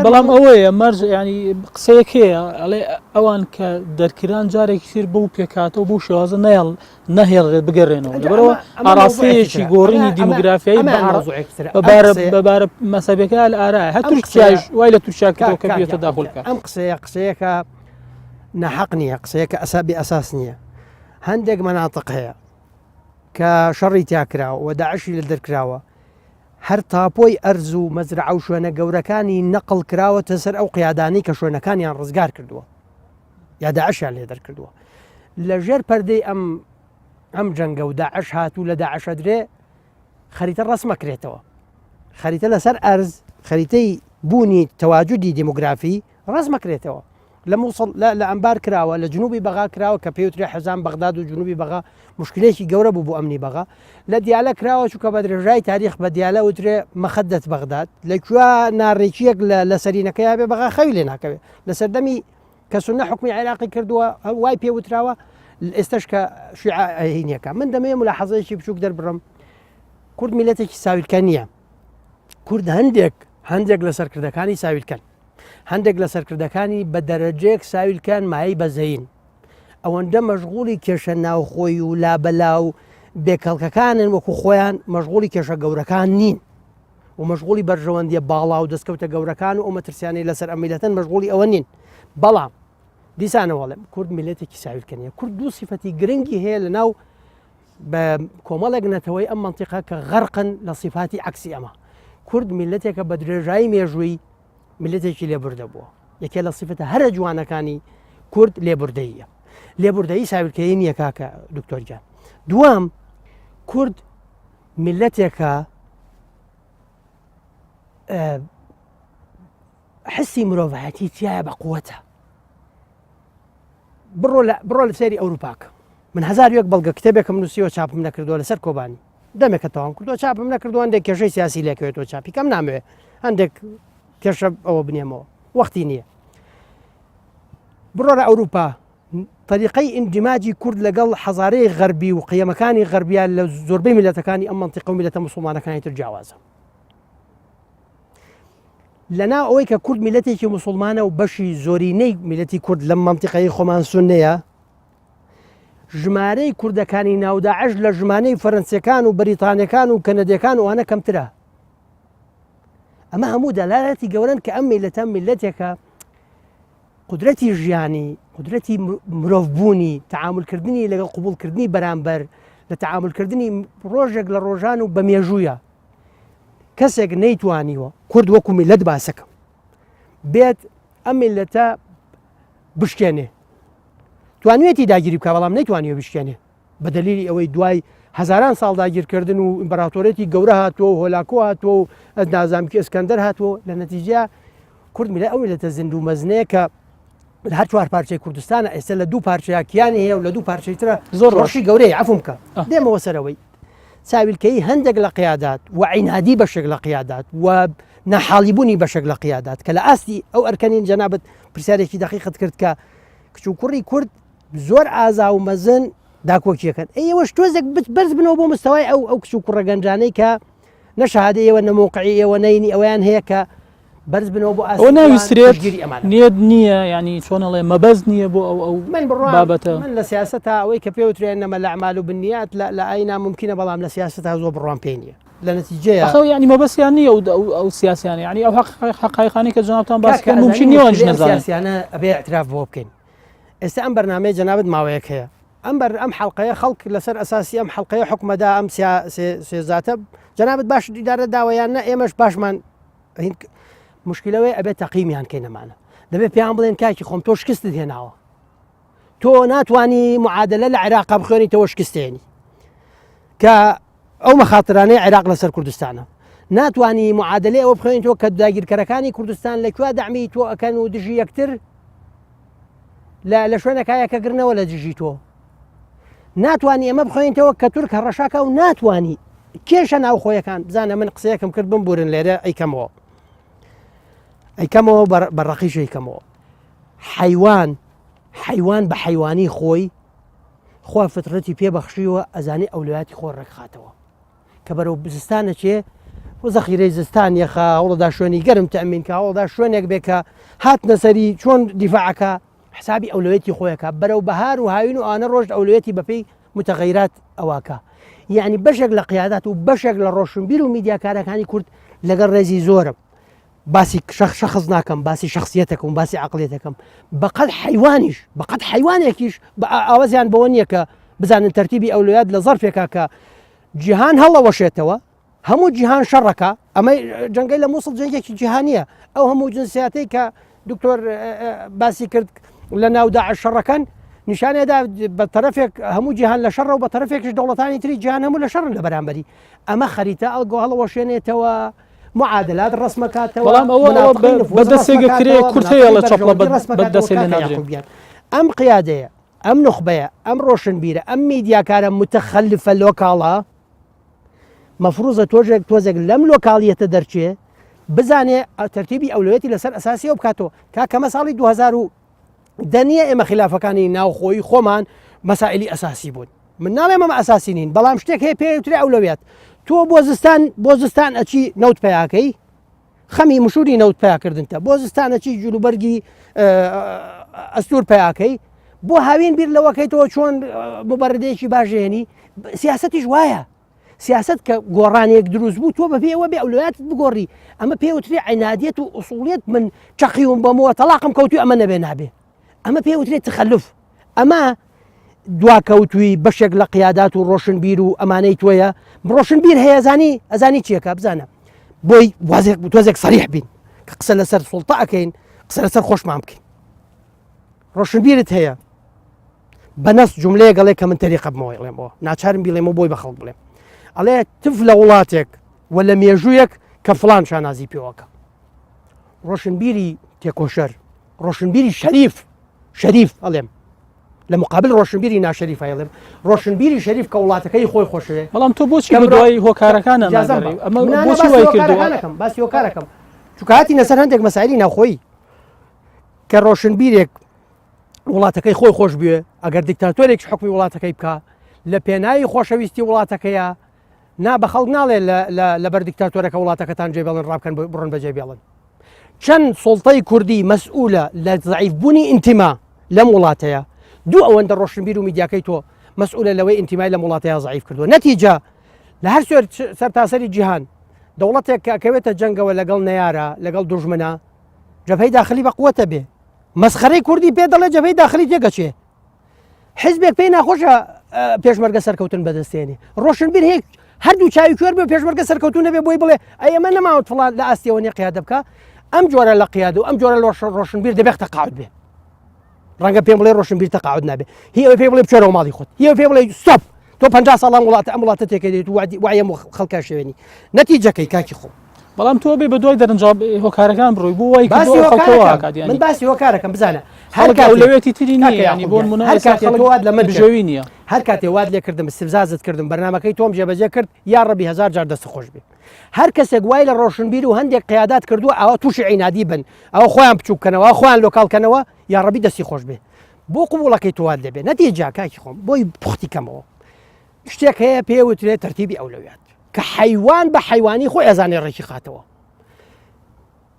بەڵام ئەوەیە مەرج ینی قسەیەک هەیە ئەڵێ ئەوان کە دەرکران جارێکی تر بەو پێکاتەوە بۆ شێوازە نەهێڵێت بگەڕێنەوە لەبەرەوە ئاڕاستەیەکی گۆڕینی دیموگرافیایی بەبارە مەسەبەکە لە ئارایە هە تورکیاش وای لە تورکیاکەوە کە بێتە داخڵکە ئەم قسەیەکە نەحەق نییە قسەیەکە ئەسابی ئەساس نییە هەندێک مەناتق هەیە کە شەڕی تیاکراوە و داعشی لە دەرکراوە هەر تاپۆی ئەرز و مەزرعە و شوێنە گەورەکانی نەقڵ کراوەتە سەر ئەو قیادانی کە شوێنەکانیان ڕزگار کردووە یا داعشیان لێ دەرکردووە لە ژێر پەردەی ئەم جەنگە و داعش هاتوو لە داعشە درێ خەریتە ڕسمەکرێتەوە خەریتە لەسەر ئەرز خەریتەی بوونی تەواجودی دیموگرافی ڕزمەکرێتەوە لە مووسڵ لە ئەمبار کراوە لە جنوبی بەغا کراوە کە پێوترێ حەزان بەغداد و جنوبی بەغا مشکلێکی گەورە بوو بۆ ئەمنی بەغا لە دیالە کراوە چووکە بە درێژای تاریخ بە دیالە وترێ مەخەدەت بەغداد لەکوێ ناڕێکیەک لە سەرینەکەی بێ بەغا خەوی لێ ناکەوێت لە سەردەمی کە سونە حکومی عێراقی کردووە وای پێوتراوە ئێستش کە شیعەهینیەکە من دەمەیە ملاحەزەیەکی بچووک دەربڕم کورد میلەتێکی ساویلکە نییە کورد هەندێک لە سەرکردەکانی ساویلکەن هەندێک لە سەرکردەکانی بە دەرەجەیەک ساویلکان مای بەزەین ئەوەندە مەشغوڵی کێشە ناوخۆی و لابەلا و بێکەڵکەکانن وەکو خۆیان مەشغوڵی کێشە گەورەکان نین و مەشغوڵی بەرژەوەندیە باڵا و دەستکەوتە گەورەکان و ئەو مەترسیانەی لەسەر ئەم میلەتەن مەشغوڵی ئەوە نین. بەڵام دیسانەوەڵێم کورد میلەتێکی ساویلکەنیە. کورد دوو سیفەتی گرنگی هەیە لەناو بە کۆمەڵێک نەتەوەی ئەم منتیقە کە غەرقن لە سیفاتی عەکسی ئەمە. کورد میلەتێکە بە درێژایی مێژووی میلەتێکی لێبوردە بووە. یەکێ لە سیفەتە هەرە جوانەکانی کورد لێبوردەییە. لێبوردەیی ساویلکەیی نییە کاکە دکتۆر گیان. دوام کورد میلەتێکە حسی مرۆڤایەتی تایە بە قووەتە. بڕۆ لە سەیری ئەوروپاکە. من 1001 بەڵگە کتێبێکم نووسیوە چاپم نەکردووە لەسەر کۆبانی. دەمێکە تەواو کردووە چاپم نەکردووە هەندێک کێشەی سیاسی لێکەوێتەوە چاپی کەم نامەوێ هەندێک کێشە ئەوە بنێمەوە وەختی نییە. بڕۆ لە ئەوروپا طریقەی ئیندیماجی کورد لەگەڵ حەزارەی غەربی و قیەمەکانی غەربیان لە زۆربەی میلەتەکانی ئەم منتیقە و میلەتە موسڵمانەکانی تر جیاوازە. لەناو ئەوەی کە کورد میلەتێکی موسڵمانە و بەشی زۆرینەی میلەتی کورد لەم منتیقەی خۆمان سوننەیە، ژمارەی کوردەکانی ناوداعش لە ژمانەی فەرەنسیەکان و بەریتانیەکان و کەنەدیەکان و ئەوانە کەمترە. ئەمە هەموو دەلالەتی گەورن کە ئەم میلەتە میلەتێکە قدرەتی ژیانی، قدرەتی مرۆڤبوونی، تەعاملکردنی لەگەڵ قوبوڵکردنی بەرامبەر لە تەعاملکردنی ڕۆژێک لە ڕۆژان و بە مێژوویە. کەسێک نەیتوانیوە کورد وەکو میلەت باسەکەم بێت ئەم میلەتە بشکێنێ. توانوێتی داگیری بکە بەڵام نەیتوانیوە بشکێنێ بە دەلیلی ئەوەی دوای هەزاران ساڵ داگیرکردن و ئیمپەراتۆرێتی گەورە هاتووە و هۆلاکۆ هاتووە و نازانکی ئەسکەندەر هاتووە. لە نەتیجە کورد میلە ئەو میلەتە زیندوو مەزنەیە کە هەر چوار پارچەی کوردستانە ئێستا لە دوو پارچەیە کیانی هەیە و لە دوو پارچەی ترە زۆر ڕۆژی گەورەی عەفوم بکە دێمەوە سەرەوەی چاویلکەی هەندێک لە قیادات و عینادی بەشێک لە قیادات و نەحاڵیبوونی بەشێک لە قیادات کە لە ئاستی ئەو ئەرکەنین جەنابەت پرسیارێکی دەقیقت کرد کە کچ و کوڕی کورد زۆر ئازا و مەزن داکۆکیەکەن. ئێوەش تۆزێک بەرز بنەوە بۆ مستەوای ئەو کچ و کوڕە گەنجانەی کە نەشەهادەی ئێوە نەمۆقعی ئێوە نەینی ئەویان هەیە کە بەرز بنەوە بۆ ئەو ناویسترێت نێت نییە ینی چۆنەڵێ مەبەز نییە بۆ ئەو بابەتە. من لە سیاسەتا ئەوەی کە پێوترێن نەمە لە ئەعمال و بنیات لە ئاینا ممکنە بەڵام لە سیاسەتا زۆر بڕوان پێی نییە لە نەتیجەیە ینی مەبەستیان نییە ئەو سیاسیانە ینی ئەو حەقایقانی کە جەنابتان باس کرد ممکن نییە سیاسیانە ئەبێ اعتراف بۆ بکەین. ئێستا ئەم بەرنامەیە جەنابەت ماوەیەک هەیە ئەم حەڵقەیە خەڵک لەسەر ئەساسی ئەم حەڵقەیە حکومەدا ئەم سێزاتە جەنابەت باش دیدارە داوایان نە ئێمەش باشمان مشکلەوەی ئەبێت تەقیمیان کەینەمانە دەبێت پێیان بڵێن کاکی خۆم تۆ شکستت هێناوە تۆ ناتوانی معادلە لە عێراق بخوێنی تەوە شکستێنی کە ئەو مەخاترانەی عێراق لەسەر کوردستانە ناتوانی معادلێ ئەوە بخوێنیتەوە کە داگیرکەرەکانی کوردستان لەکوێ دەعمی تۆ ئەکەن و دژی یەکتر لە شوێنەکایەکە گرنەوە لە دژی تۆ ناتوانی ئەمە بخوێنیتەوە کە تورک هەڕەشاکە و ناتوانی کێشە ناوخۆیەکان بزانە من قسەیەکم کرد بمبورن لێرە ئەیکەمەوە بەڕەقیش ئەیکەمەوە حیوان بە حیوانی خۆی خوا فترەتی پێبەخشیوە ئەزانی ئەولویاتی خۆ ڕێکخاتەوە کە بەرەو زستانە چێ و زەخیرەی زستان یەخا هەوڵەدا شوێنی گەرم تەمین کە هەوڵدا شوێنێک بێکە هات نەسەری چۆن دیفاعەکە حسابی ئەولوێتی خۆیەکە بەرەو بەهار و هاوین و ئانە ڕۆژ ئەولوێتی بەپێی متەغەیرات ئەواکە یعنی بەشێک لە قیادات و بەشێک لە ڕۆشنبیر و میدیاکارەکانی کورد لەگەڵ ڕێزی زۆرم باسی شەخص ناکەم باسی شخصیەتەکەم باسی عقلێتەکەم بەقەد حیوانیش بەقەد حیوانێکیش ئاوازیان بەوە نییە کە بزانن تەرتیبی ئەولویات لە زەرفێکا کە جیهان هەڵەوەشێتەوە هەموو جیهان شەڕەکە ئەمە جەنگەی لە مووسڵ جەنگێکی جیهانیە ئەو هەموو جنسیاتەی کە دکتۆر باسی کرد لە ناو داعش شەڕەکەن نیشانێدا بە تەرەفێک هەموو جیهان لە شەڕە و بە تەرەفێکش دەوڵەتانی تری جیهان هەموو لە شەڕن لە بەرامبەری ئەمە خەریتە ئەلگۆ هەڵەوەشێنێتەوە معادلات ڕسمەکاتەوە بەڵام ئەوە بەدەستێگە کرێ کورتەیە لە چەپڵە بەدەستێ لە ناژێن ئەم قیادەیە ئەم نخبەیە ئەم ڕۆشنبیرە ئەم میدیاکارە متەخەلفە لۆکاڵە مەفروزە تۆزێک لەم لۆکاڵیەتە دەرچێ بزانێ تەرتیبی ئەولوێتی لەسەر ئەساسیەوە بکاتەوە کاکەمە ساڵی 2000 دەنیە ئێمە خلافەکانی ناوخۆی خۆمان مەسائلی ئەساسی بوون من ناڵێ ئەمە ئەساسی نین بەڵام شتێک هەیە پێوتری ئەولوێت تۆ بۆ زستان ئەچی نەوت پیاکەی خەمی مشوری نەوت پیاکردنتە بۆ زستان ئەچی جلوبەرگی ئەستور پیاکەی بۆ هاوین بیر لەوەکەیتەوە چۆن مبەردەیەکی باشێنی سیاسەتیش وایە سیاست کە گۆڕانێک دروست بوو تۆ بەپێەوە بێ ئەولویاتت بگۆڕی ئەمە پێوترێ عینادیەت و ئوسوڵیت من چەقیوم بەمەوە تەلاقم کەوتوی ئەمە نەبێ نابێ ئەمە پێوترێت تخەلف ئەمە دواکەوتوی بەشێک لە قیادات و ڕۆشنبیر و ئەمانەی تۆیە ڕۆشنبیر هەیە ئەزانی چیەکە بزانە بۆی تۆزێک سەریح بین کە قسە لەسەر سوڵتە ئەەکەین قسە لەسەر خۆشمان بکەین ڕۆشنبیرت هەیە بەنەست جملەیە گەڵێ کە من تەریقە بمەوەیڵێمەوە ناچارم بیڵێمەوە بۆی بەخەڵک بڵێم ئەڵێ تف لە وڵاتێک و لە مێژوویەک کە فڵان شانازی پێوەکە ڕۆشنبیری تێکۆشەر ڕۆشنبیری شەریف ئەڵێم لە مقابل ڕۆشنبیری ناشەریف ئەڵێم ڕۆشنبیری شەریف کە وڵاتەکەی خۆی خۆشەوێ بەڵام تۆ بۆچی دوای هۆکارەکانە بۆچی وای کردووە باسی هۆکارەکەم چونکە هاتی نەسەر هەندێک مەسایلی ناوخۆیی کە ڕۆشنبیرێک وڵاتەکەی خۆی خۆش بوێ ئەگەر دیکتاتۆرێک حکمی وڵاتەکەی بکە لە پێناوی خۆشەویستی وڵاتەکەیە نا بە خەڵک ناڵێ لەبەر دیکتاتۆرەکە وڵاتەکەتان جێبێڵن ڕابکەن بڕۆن بەجێ بێڵن چەند سڵتەی کوردی مەسئولە لە ضعیفبوونی ئینتیما لەم وڵاتەیە دوو ئەوەندە ڕۆشنبیر و میدیاکەی تۆ مەسئولە لەوەی ئینتیمای لەم وڵاتەیە ضعیف کردووە نەتیجە لە هەر سەرتاسەری جیهان دەوڵەتێک کە ئەکەوێتە جەنگەوە لەگەڵ نەیارە لەگەڵ دوژمنە جەبهەی داخلی بە قووەتە بێ مەسخەرەی کوردی پێ دەڵێ جەبهەی داخلی تێگەچێ حزبێک پێی ناخۆشە پێشمەرگە سەرکەوتن بەدەستێنێ ڕۆشنبیر هەیە هەردوو چاوی کوێر بێ پێشمەرگە سەرکەوتون نەبێ بۆی بڵێ ئەمە نەماوت فڵان لە ئاستیەوە نیە قیادە بکە ئەم جۆرە لە قیادە و ئەم جۆرە ڕۆشنبیر دەبێت تەقاعد بێ ڕەنگە پێم بڵێ ڕۆشنبیر تەقاعد نابێ هی پێ بڵێ بچۆرەوە ماڵی خۆت هی پێ بڵێ ستۆپ تۆ 50 ساڵان وڵاتە ئەم وڵاتە تێکەدێت وایە خەڵکە شوێنی نەتیجەکەی کاکی خۆ بەڵام تۆ بێ بە دوای دەرەنجام هۆکارەکان بڕۆی بۆ وای من باسی هۆکارەکەم بزانە هەر ئەولەوێتی تری نییە ینی بۆ مناسبات لە مەجێوی نییە هەر کاتێ واد لێ کردم استفزازت کردم بەرنامەکەی تۆم جێبەجێ کرد یا ڕەبی هزار جار دەست خۆش بێ هەر کەسێک وای لە ڕۆشنبیر و هەندێک قیادات کردووە ئەوە تووشی عینادی بن ئەوە خۆیان بچووکەنەوە خۆیان لۆکاڵکەنەوە یا ڕەبی دەستی خۆش بێ بۆ قوبوڵەکەی توواد دەبێ نەتیجا کاکی خۆم بۆی پوختی کەمەوە شتێک هەیە پێوترێت تەرتیبی ئەولەویات کە حیوان بە حیوانی خۆی ئەزانێ ڕێکی خاتەوە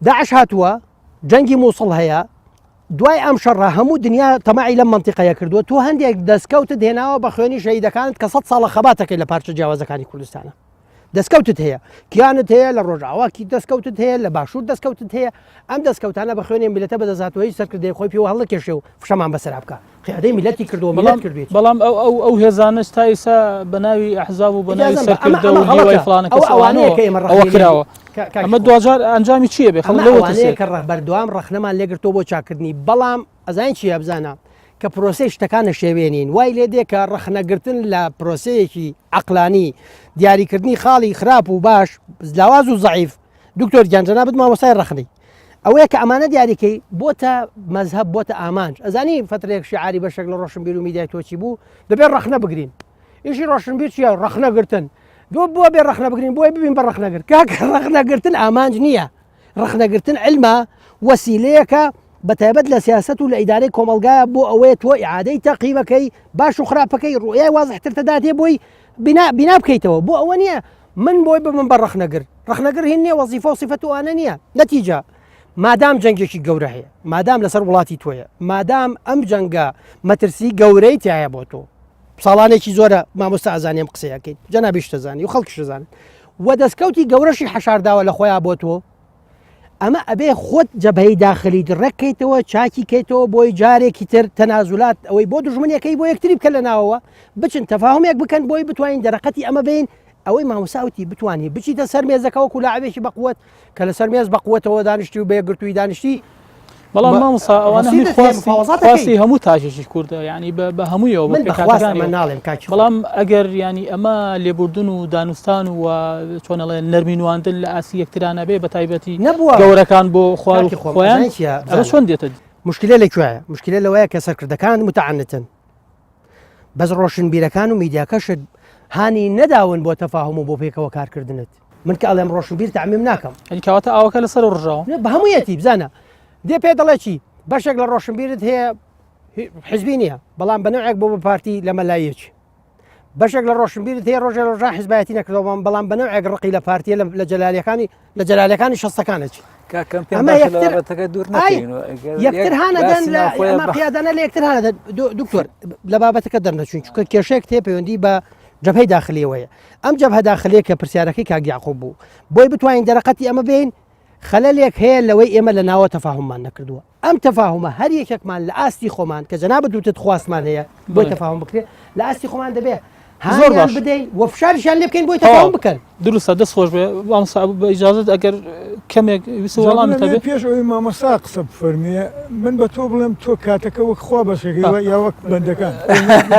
داعش هاتووە جەنگی مووسڵ هەیە دوای ئەم شەڕە هەموو دنیا تەماعی لەم منتیقەیە کردووە تۆ هەندێک دەستکەوتت هێناوە بە خوێنی شەهیدەکانت کە 100 ساڵە خەباتەکەی لە پارچە جیاوازەکانی کوردستانە دەستکەوتت هەیە کیانت هەیە لە ڕۆژاواکی دەستکەوتت هەیە لە باشوور دەستکەوتت هەیە ئەم دەستکەوتانە بە خوێنی میلەتە بەدەزاتەوەی سەرکردەی خۆی پێوە هەڵەکێشێ و فشەمان بەسەر بکە قیادەی میلەتی کردووە میلەت کردوێت بەڵام ئەو هێزانش تا ئێستا بە ناوی ئەحزاب و بە ناوی سەرکردە و هیوای فڵانە ئەوە کراوە ئەمە دوجار ئەنجامی چییە بێ خەڵەوەیە کە بەردەوام ڕەخنەمان لێگرتۆ بۆ چاکردنی بەڵام ئەزان چیە بزانە کە پرۆسی شتەکانە شێوێنین وای لێ دێ کە ڕەخنەگرتن لە پرۆسەیەکی عەقلانی دیاریکردنی خاڵی خراپ و باش لاواز و زەعیف دکتۆر گیانجەنا بت مامۆستای ڕەخنەی ئەوەیە کە ئەمانە دیاریکەی بۆتە مەزهب بۆتە ئامانج ئەزانی فترێک شیعاری بەشێک لە ڕۆشنبیر و میدیای تۆچی بوو دەبێت ڕەخنە بگرین ئیشی ڕۆشنبیر چیە ڕەخنەگرتن دۆ بۆ بێ ڕەخنە بگرین بۆی ببین بە ڕەخنەگرت کاکە ڕەخنەگرتن ئامانج نییە ڕەخنەگرتن علمە وەسیلەیەکە بەتایبەت لە سیاست و لە ئیدارەی کۆمەلگایە بۆ ئەوەیە تۆ ئیعادەی تەقیبەکەی باش و خراپەکەی ڕوئای وازحتر تەداتێ بۆی بنا بکەیتەوە بۆ ئەوە نییە من بۆی ببم بە ڕەخنەگر هین نییە وەزیفە و سیفەت وانە نییە نەتیجە مادام جەنگێکی گەورە هەیە مادام لەسەر وڵاتی تۆیە مادام ئەم جەنگە مەترسی گەورەی تایە بۆ تۆ ساڵانێکی زۆرە مامۆستا ئازانیم قسەیەکەیت جەنابیش دەزانی و خەڵکیش دەزانن و دەستکەوتی گەورەشی حەشارداوە لە خۆیان بۆ تۆ ئەمە ئەبێ خۆت جەبهەی داخلی ڕێککەیتەوە چاکی کەیتەوە بۆی جارێکی تر تەنازولات ئەوەی بۆ دژمنیەکەی بۆ یەکتری بکە لە ناوەوە بچن تەفاهمێک بکەن بۆی بتوانین دەرەقەتی ئەمە بین ئەوەی مامۆساوتی بتوانانی بچیتە سەر مێزەکەەوە و لاعبێکی بەقوت کە لە سەر مێز بەقوتەوە دانیشتی و بەیەگرتووی دانیشتی بەڵام مامۆستا ئەوانە خواستی هەموو تاژێکی کوردە ینی بە هەموویەوە ناڵێم کاکی بەڵام ئەگەر ینی ئەمە لێبوردن و دانوستان و چۆنەڵێ نەرمینواندن لە ئاسی یەکترانە بێ بە تایبەتی نەبووە گەورەکان بۆ خوار خۆیان ئەمە چۆن دێتە مشکلە لەکوێیە مشکلە لەوەیە کە سەرکردەکان متعانتن بەس ڕۆشنبیرەکان و میدیاکەشت هانی نەداون بۆ تەفاهم و بۆ پێکەوە کارکردنت من کە ئەڵێم ڕۆشنبیر تعمیم ناکەم کەواتە ئاوەکە لەسەر ڕژاوە بە هەموویەتی بزانە دێ پێ دەڵێ چی بەشێک لە ڕۆشنبیرت هەیە حزبی نییە بەڵام بەنەوەیەک بۆ بە پارتی لە مەلایەکی بەشێک لە ڕۆشنبیرت هەیە ڕۆژێ ڕۆژان حزبایەتی نەکردەوە بەڵام بەنەوەیەک ڕقی لە پارتیە لە جەلالەکانی شەستەکانێکی یەکتر هانەدەن لە پیادانە لە یەکتر هانە دکتۆر لە بابەتەکە دەرنەچوین چونکە کێشەیەک تێ پەیوەندی بە جەبهەی داخلیەوەیە ئەم جەبهە داخلیە کە پرسیارەکەی کاک یاعقوب بوو بۆی بتوانین دەرەقەتی ئەمە بین خەلەلێک هەیە لەوەی ئێمە لە ناوە تەفاهممان نەکردووە ئەم تەفاهمە هەر یەکێکمان لە ئاستی خۆمان کە جەنابەت دوتت خواستمان هەیە بۆی تەفاهم بکرێت لە ئاستی خۆمان دەبێت زۆر هاان باش بدەین وە فشاریشان لێ بکەین بۆی تەفاهم بکەن دروستە دەست خۆش بێ بە ئیجازت ئەگەر کەمێک ویست وەڵامی هەبێت پێش ئەوەی مامەسا قسە بفەرمیێ من بە تۆ بڵێم تۆ کاتەکە وەک خوا بەشێکەوە یا وەک بەندەکان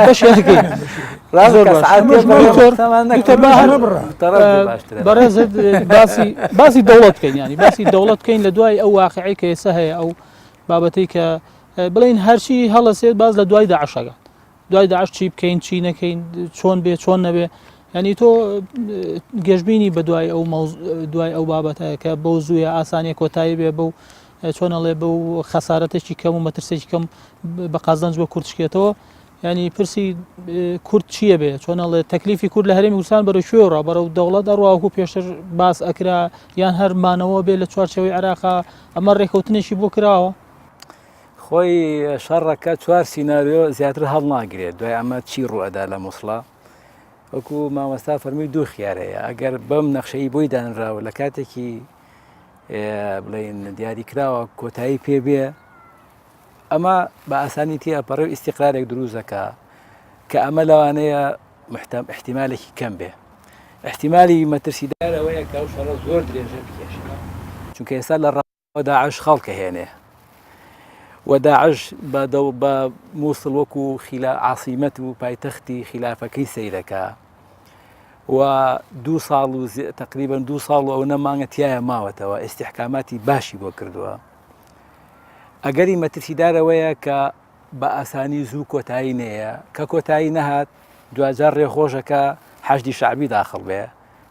بەشێکەکەی بەڕێزت باسی دەوڵەت بکەین ینی باسی دەوڵەت بکەین لە دوای ئەو واقعی کە ئێستا هەیە ئەو بابەتەی کە بڵین هەرچی هەڵەسێت باز لە دوای داعشەکە دوای داعش چی بکەین چی نەکەین چۆن بێ چۆن نەبێ ینی تۆ گەشتبینی بە دوای ئەو بابەتەیە کە بەو زوویە ئاسانیە کۆتایی بێ بەو چۆنەڵێ بەو خەسارەتێکی کەم و مەترسێکی کەم بە قازانج بە کورتشکێتەوە ینی پرسی کورد چییە بێ چۆنەڵێ تەکلیفی کورد لە هەرێمی کوردستان بەرەو شوێڕە بەرەو دەوڵەت ئەڕواکو پێشتر باس ئەکرا یان هەر مانەوە بێ لە چوارچەوەی عێراقا ئەمە ڕێکەوتنێکی بۆ کراوە خۆی شەڕەکە چوار سیناریۆ زیاتر هەڵ ناگرێت دوای ئەمە چی ڕوئەدا لە مووسڵا وەکو مامەستا فەرمی دوو خیارەیە ئەگەر بەم نەخشەی بۆی دانراوە لە کاتێکی بڵین دیاریکراوە کۆتایی پێبێ ئەمە بە ئاسانی تێ ئەپەڕێ و ئیسیقرارێک دروستەکە کە ئەمە لەوانەیە احتیمالێکی کەم بێ احتیمالی مەترسیدارەوەیە کە ئەو شەڕە زۆر درێژە بکێشێت چونکە ئێستا لە ڕاوە داعش خەڵکە هێنێ وداعش بە مووسڵ وەکو عاصیمەت و پایتەختی خلافەکەی سەیرەکە و دوو ساڵ و تقریبا 2 ساڵ و ئەو نەمانگە تایە ماوەتەوە ئیستیحکاماتی باشی بۆ کردووە ئەگەری مەترسیدارەوەیە کە بە ئاسانی زوو کۆتایی نەیە کە کۆتایی نەهات دوجار ڕێخۆشەکە حەشتی شعبی داخڵ بێ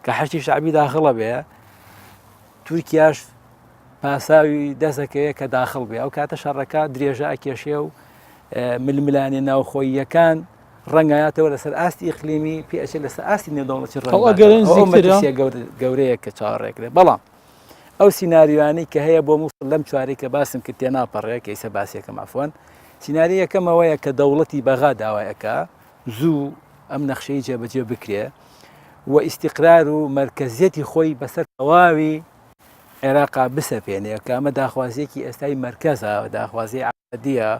کە حەشتی شعبی داخڵە بێ تورکیاش پاساوی دەستەکەوەیە کە داخڵ بێ ئەو کاتە شەڕەکە درێژە ئەکێشێ و ململانی ناوخۆییەکان ڕەنگایەتەوە لەسەر ئاستی ئیقلیمی پێچێت لەسەر ئاستی نێودەوڵەتی ڕەنگەی گەورەیە کە چاوەڕێکرێت بەڵام ئەو سیناریوانی کە هەیە بۆ مووسڵ لەم چوارەی کە باسم کرد تێ ناپەڕەیە کە ئیسە باسیەکەم عەفوەن سیناریەکەمەوەیە کە دەوڵەتی بەغا داوایەکە زوو ئەم نەخشەی جێبەجێ بکرێ و ئیستیقرار و مەرکەزیەتی خۆی بەسەر تەواوی عێراقا بسەپێنێ کە ئەمە داخوازیەکی ئێستای مەرکەزە داخوازی عادیە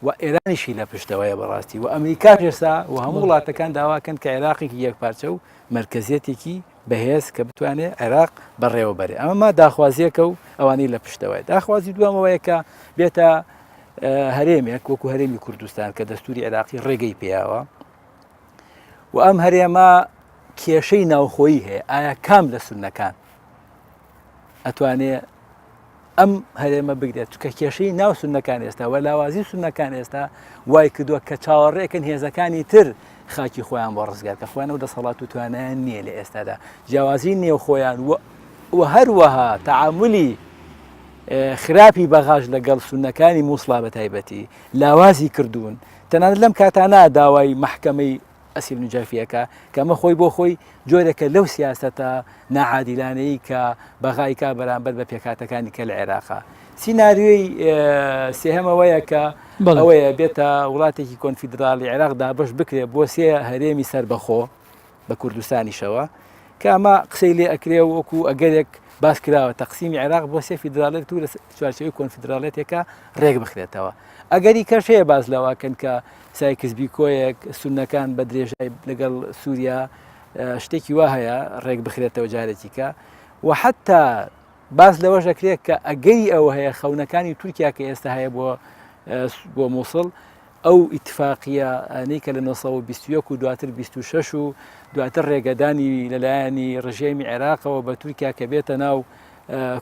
و ئێرانیشی لە پشتەوەیە بەڕاستی و ئەمریکا پێسا و هەموو وڵاتەکان داواکەن کە عێراقێکی یەکپارچە و مەرکەزیەتێکی بەهێز کە بتوانێت عێراق بەڕێوەبەرێ ئەمەما داخوازیەکە و ئەوانەی لە پشتەوەی داخوازی دوامەوەیە کە بێتە هەرێمێک وەکو هەرێمی کوردستان کە دەستوری عێراقی ڕێگەی پێیاوە و ئەم هەرێمە کێشەی ناوخۆیی هەیە ئایا کام لە سونەکان ئەتوانێ ئەم هەرێمە بگرێت چکە کێشەی ناو سونەکان ئێستا و لاوازی سونەکان ئێستا وای کردووە کە چاوەڕێکن هێزەکانی تر خاکی خۆیان بۆ ڕزگار کە خۆیان و دەسەڵات و توانیان نییە لە ئێستادا جیاوازی نێو خۆیان و هەروەها تەعاملی خراپی بەغاژ لەگەڵ سونەکانی مووسڵا بە تایبەتی لاوازی کردوون تەنانەت لەم کاتانە داوای محکەمەی ئەسیل نجافیەکە کە ئەمە خۆی بۆ خۆی جۆرێکە لەو سیاسەتە ناعادیلانەی کە بەغایکا بەرامبەر بە پێکاتەکانی کە لە عێراقا سیناریۆی سێهەمەوەیە کە ئەوەیە بێتە وڵاتێکی کۆنفیدرالی عێراق دابش بکرێت بۆ سێ هەرێمی سەربەخۆ بە کوردستانیشەوە کە ئەمە قسەی لێ ئەکرێ وەکو ئەگەرێک باس کراوە تەقسیمی عێراق بۆ سێ فیدراڵێت و لە چوارچەوەی کۆنفیدراڵێتێکە ڕێک بخرێتەوە ئەگەری کەش هەیە باز لەواکەن کە سایکسبی کۆیەک سونەکان بە درێژای لەگەڵ سووریا شتێکی وا هەیە ڕێک بخرێتەوە جارێکی کە و حتا باز لەوەش دەکرێت کە ئەگەری ئەوە هەیە خەونەکانی تورکیا کە ئێستا هەیە بۆ مووسڵ ئەو ئیتفاقیە ئەنەی کە لە 1920 و دواتر 26 و دواتر ڕێگەدانی لەلایەنی ڕژێمی عێراقەوە بە تورکیا کە بێتە ناو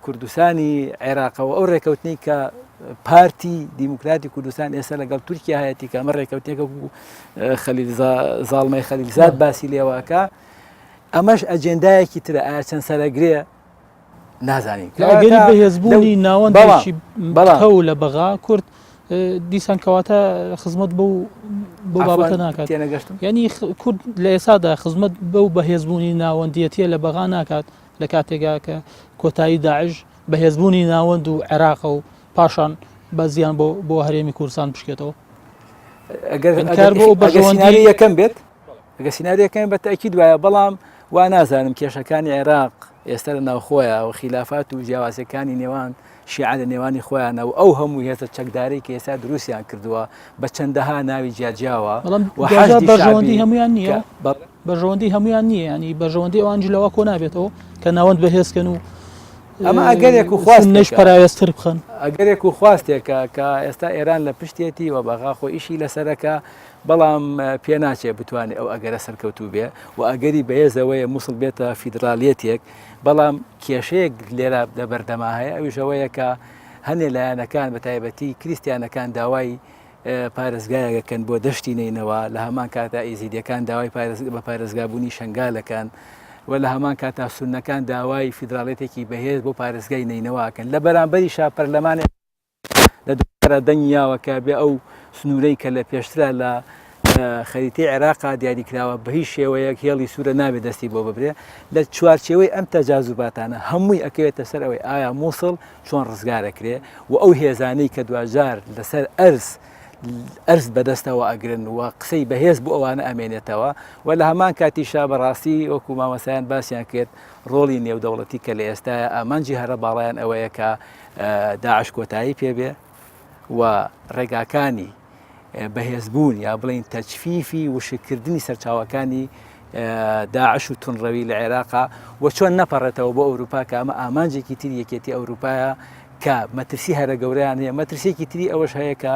کوردستانی عێراقەوە ئەو ڕێکەوتنی کە پارتی دیموکراتی کوردستان ئێستا لەگەڵ تورکیا هەیەی کە ئەمە ڕێکەوتێکە زاڵمەی خەلیلزاد باسی لێواکە ئەمەش ئەجێندایەکی ترە ئایا چەند سەرەگرێ نازانین ئەگەری بەهێزبوونی ناوەندی هەو لە بەغا کورد دیسان کەواتە خزمەت بۆ بابەتە ناکات یعنی کورد لە ئێسادا خزمەت بەو بەهێزبوونی ناوەندیەتیە لە بەغا ناکات لە کاتێکا کە کۆتایی داعش بەهێزبوونی ناوەند و عێراق و پاشان بە زیان بۆ هەرێمی کوردستان بشکێتەوە ئەگەر یەکەم بێت ئەگە سیناریەکەم بە تاکید وایە بەڵام وا نازانم کێشەکانی عێراق ئێستا لە ناوخۆیە و خلافات و جیاوازەکانی نێوان شیعە لە نێوانی خۆیانەوە ئەو هەموو هێزە چەکداری کە ئێستا دروستیان کردووە بە چەندەها ناوی جیاجیاوە بەژەوەندی هەمویان نییە بەژەوەندی هەمویان نییە ینی بەژەوەندی ئەوان جلەوە کۆ نابێتەوە کە ناوەند بەهێزکەن و ئەمە ئەگەرێک و خواست نەش پراوێستتر بخەن ئەگەرێک و خواستێکە کە ئێستا ئێران لە پشتێتی و بەغا خۆ ئیشی لەسەرەکە بەڵام پێ ناچێت بتوانێت ئەو ئەگەرە سەرکەوتوو بێ و ئەگەری بەهێزەوەیە مووسڵ بێتە فیدراالەتێک بەڵام کێشەیەک لێرە لە بەردەما هەیە ئەویشەوەیە کە هەنێ لایەنەکان بە تایبەتی کریسیانەکان داوای پارێزگایەکەن بۆ دەشتی نینەوە لە هەمان کاتا ئیزیدیەکان داوای بە پارێزگابوونی شنگالەکان و لە هەمان کاتا سونەکان داوای فیدراالەتێکی بەهێز بۆ پارێزگای نینەوەکەن لە بەرامبەری پەرلەمانێک لە دوکارە دەنگیاوەکە بێ ئەو سنوورەی کە لە پێشترە لە خەریتەی عێراقا دیاریکراوە بە هیچ شێوەیەک هێڵی سوورە نابێت دەستی بۆ ببرێ لە چوارچێوەی ئەم تەجاوزاتانە هەمووی ئەکەوێتە سەر ئەوەی ئایا مووسڵ چۆن ڕزگارەکرێ و ئەو هێزانەی کە دوجار لەسەر ئەرز بەدەستەوە ئەگرن و قسەی بەهێز بۆ ئەوانە ئەمێنێتەوە و لە هەمان کاتیشا بەڕاستی وەکو مامەسایان باسییان کرد ڕۆڵی نێودەوڵەتی کە لە ئێستاە ئامانجی هەرە باڵیان ئەوەیە کە داعش کۆتایی پێبێ و ڕێگاکانی بەهێزبوون یا بڵین تەجفیفی وشکردنی سەرچاوەکانی داعش و تونڕەوی لە عێراقا و چۆن نەپەڕێتەوە بۆ ئەوروپا کە ئەمە ئامانجێکی تری یەکێتی ئەوروپایە کە مەترسی هەرە گەورەیان هەیە مەترسێکی تری ئەوەش هەیە کە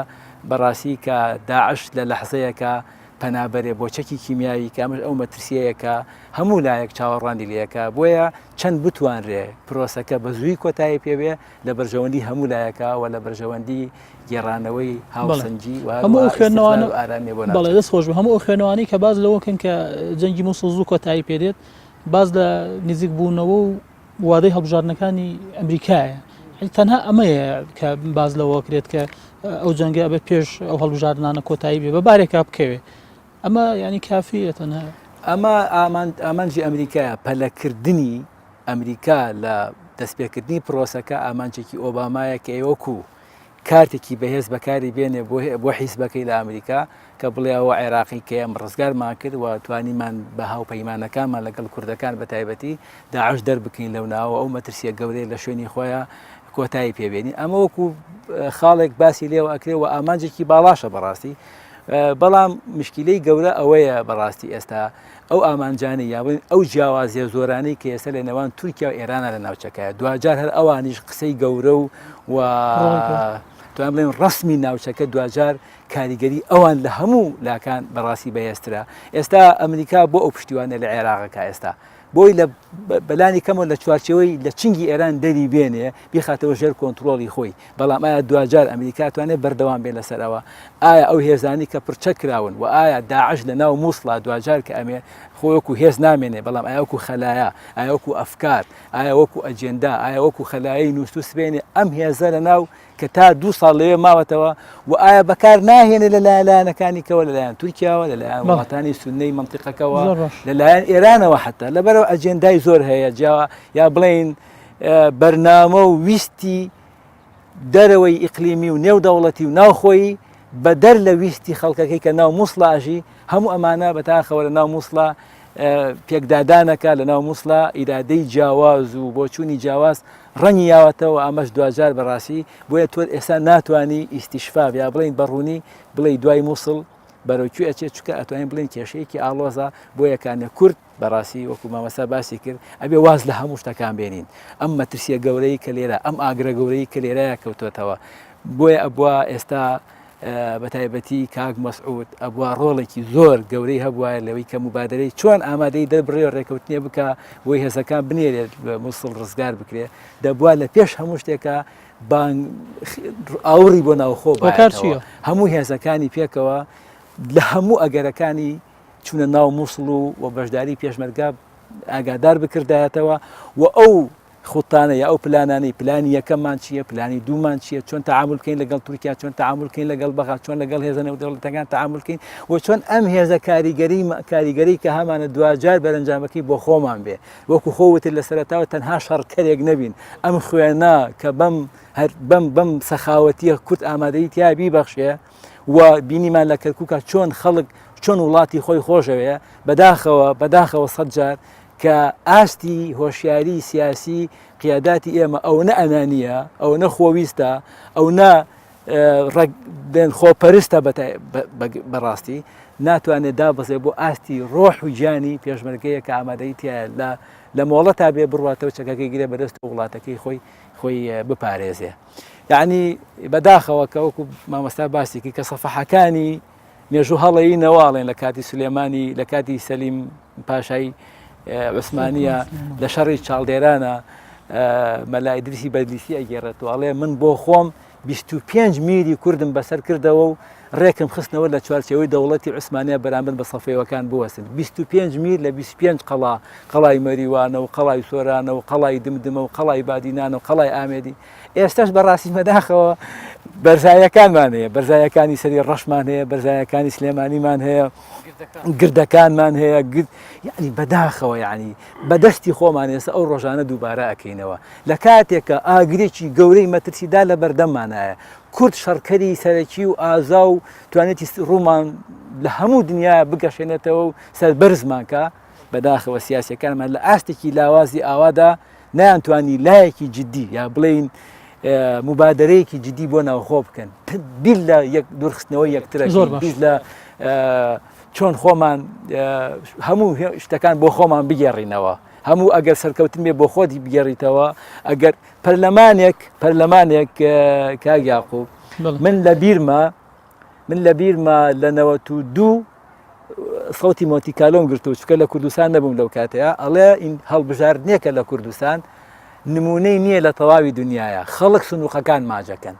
بەڕاستی کە داعش لە لەحزەیەکە پەنابەرێ بۆ چەکی کیمیایی کە ئەمەش ئەو مەترسیەیەکە هەموو لایەک چاوەڕوانی لەکە بۆیە چەند بتوانرێ پرۆسەکە بە زووی کۆتایی پێوێ لە بەرژەوەندی هەموو لایەکە و لە بەرژەوەندی گێڕانەوەی هاوسەنجی و هەموو خوێندنەوەوانە ئارامی بۆ بەڵێ دەست خۆش هەموو ئەو خوێنەوانی کە باز لەوەکەن کە جەنگی مووسڵ زوو کۆتایی پێدێت باز لە نزیک بوونەوە و وادەی هەڵبژاردنەکانی ئەمریکایە تەنها ئەمەیە کە باز لەوە کرێت کە ئەو جەنگە بە پێش ئەو هەڵبژاردنانە کۆتایی بێ بە بارێکا بکەوێ ئەمە ینی کافیە تەنها ئەمە ئامانجی ئەمریکایە پەلەکردنی ئەمریکا لە دەستپێکردنی پرۆسەکە ئامانجێکی ئۆبامایە کە ئێوەکو کارتێکی بەهێز بەکاری بێنێ بۆ حیزبەکەی لە ئەمریکا کە بڵێ ئەوە عێراقی کە ئەم ڕزگارمان کرد و توانیمان بە هاوپەیمانەکانمان لەگەڵ کوردەکان بە تایبەتی داعش دەربکەین لەو ناوە ئەو مەترسیە گەورەی لە شوێنی خۆیان کۆتایی پێبێنی ئەمە وەکو خاڵێک باسی لێوە ئەکرێ و ئامانجێکی باڵاشە بەڕاستی بەڵام مشکلەی گەورە ئەوەیە بەڕاستی ئێستا ئەو ئامانجانی یاون ئەو جیاوازیە زۆرانەی کە ئێستا لە نێوان تورکیا و ئێرانە لە ناوچەکەیە دوجار هەر ئەوانیش قسەی گەورە و توان بڵێن ڕسمی ناوچەکە دوجار کاریگەری ئەوان لە هەموو لاکان بەڕاستی بەهێزترا ئێستا ئەمریکا بۆ ئەو پشتیوانە لە عێراقەکە ئێستا بۆی لە بەلانی کەمە لە چوارچەوەی لە چنگی ئێران دەری بێنێ بیخاتەوە ژێر کۆنتترۆلی خۆی بەڵام ئایا دوجار ئەمریکا توانێت بەردەوام بێن لەسەرەوە ئایا ئەو هێزانی کە پرچە کراون و ئایا داعش لە ناو مووسڵا دوجار کە ئەمێ خۆیەکو هێز نامێنێ بەڵام ئایا وەکو خەلایە ئایا وەکو ئەفکار ئایا وەکو ئەجێندا ئایا وەکو خەلایی نووسوس بێنێ ئەم هێزە لە ناو کە تا 2 ساڵ لەوێ ماوەتەوە و ئایا بەکار ناهێنێ لە لایەنەکانیکەوە لەلایەن تورکیاوە لەلایەن وڵاتانی سونەی مەنتیقەکەەوە لەلایەن ئێرانەوە حتا لەبەرەوە ئەجێندای زۆر هەیە یا بڵین بەرنامە و ویستی دەرەوەی ئیقلیمی و نێودەوڵەتی و ناوخۆی بە دەر لە ویستی خەڵکەکەی کە ناو مووسڵاژی هەموو ئەمانە بەتاخەوە لە ناو مووسڵا پێکدادانەکە لە ناو مووسڵا ئیرادەی جیاواز و بۆ چوونی جیاواز ڕەنگی یاوەتەوە ئەمەش دوجار بەڕاستی بۆیە تۆ ئێستا ناتوانانی ئیستیشفاف یا بڵین بەڕوونی بڵێ دوای مووسڵ بەرەوکوێ ئەچێت چکە ئەتوانین بڵێن کێشەیەکی ئاڵۆزە بۆ یەکانە کورد بەڕاستی وەکو مامەسا باسی کرد ئەبێ واز لە هەموو شتەکان بێنین ئەم مەترسیە گەورەی کە لێرە ئەم ئاگرە گەورەی کە لێرەیە کەوتوێتەوە بۆیە ئەبووە ئێستا بەتایبەتی کاک مەسعود ئەبووە ڕۆڵێکی زۆر گەورەی هەبووە لەوەی کە مبادرەی چۆن ئامادەی دەبڕێ ڕێکەوتنیە بکە بۆی هێزەکان بنێرێت مووسڵ ڕزگار بکرێ دەبووە لە پێش هەموو شتێکە ئاوری بۆ ناوخۆ بەکارچیە هەموو هێزەکانی پێکەوە لە هەموو ئەگەرەکانی چونە ناو مووسڵ و بەشداری پێشمەرگا ئاگادار بکردایەتەوە و ئەو خوتانە یا ئەو پلانانی پلانی یەکەممان چییە پلانی دوومان چییە چۆن تەعامل بکەین لەگەڵ تورکیا چۆن تەعامل بکەین لەگەڵ بەغا چۆن لەگەڵ هێزە نێودەوڵەتەکان تەعامل بکەین و چۆن ئەم هێزە کاریگەری کە هەمانە دوجار بەرەنجامەکەی بۆ خۆمان بێ وەکو خۆوتر لە سەرەتاوە تەنها شەڕکەرێک نەبین ئەم خوێنە کە بەم سەخاوەتیە کورد ئامادەی تیا بیبەخشێ و بینیمان لە کەرکووکە چۆن خەڵک چۆن وڵاتی خۆی خۆشەوەیە بەداخەوە سەد جار کە ئاستی هۆشیاری سیاسی قیاداتی ئێمە ئەو نە ئەنانیە ئەو نە خۆویستە ئەو نە بێن خۆپەرستە بەڕاستی ناتوانێت دابەزێ بۆ ئاستی ڕۆح و گیانی پێشمەرگەیە کە ئامادەیتە لە مۆڵە تا بێ بڕاتەوە چەکەکەی گرێ بەدەست وڵاتەکەی خۆی بپارێزێ. یعنی بەداخەوە کە وەکو مامەستا باسێکی کە سەفەحەکانی مێژوو هەڵەیی نەواڵێن لە کاتی سولێمانی لە کاتی سەلیم پاشای عوسمانیە لە شەڕی چاڵدێرانە مەلای دریسی بەدلیسی ئەگێڕێتەوە ئەڵێ من بۆ خۆم 25 میلی کوردم بەسەر کردەوە و ڕێکم خستنەوە لە چوارچەوەی دەوڵەتی عوسمانیە بەرامبەر بە سەفەیەوەکان بوەسن 25 میل لە 25 قەڵای مەریوانە و قەڵای سۆرانە و قەڵای دمدمە و قەڵای بادینانە و قەڵای ئامێدی ئێستاش بەڕاستی مەداخەوە بەرزایەکانمان هەیە بەرزایەکانی سەری ڕەشمان هەیە بەرزایەکانی سلێمانیمان هەیە گردەکانمان هەیە یعنی بەداخەوە یعنی بەدەستی خۆمان ێستا ئەو ڕۆژانە دووبارە ئەکەینەوە لە کاتێکە ئاگرێکی گەورەی مەترسیدا لە بەردەممانایە کورد شەڕکەری سەرەکی و ئازا و توانێتی ڕوومان لە هەموو دنیا بگەشێنێتەوە و سەربەرزمانکە بەداخەوە سیاسەکانمان لە ئاستێکی لاوازی ئاوادا نەیانتوانی لایەکی جددی یا بڵین مبادرەیەکی جددی بۆ ناوخۆ بکەن بیل لە دوورخستنەوەی یەکترە لە چۆن خۆمان هەموو شتەکان بۆ خۆمان بگێڕینەوە هەموو ئەگەر سەرکەوتن بێ بۆ خۆتی بگێڕیتەوە ئەگەر پەرلەمانێک کاک یاقوب من لە بیرمە لە 92 سەوتی مۆتیکالۆم گرتو چکە لە کوردستان نەبووم لەو کاتەیە ئەڵێ ئین هەڵبژاردنێکە لە کوردستان نمونەی نییە لە تەواوی دنیاە خەڵک سنووقەکان ماجەکەن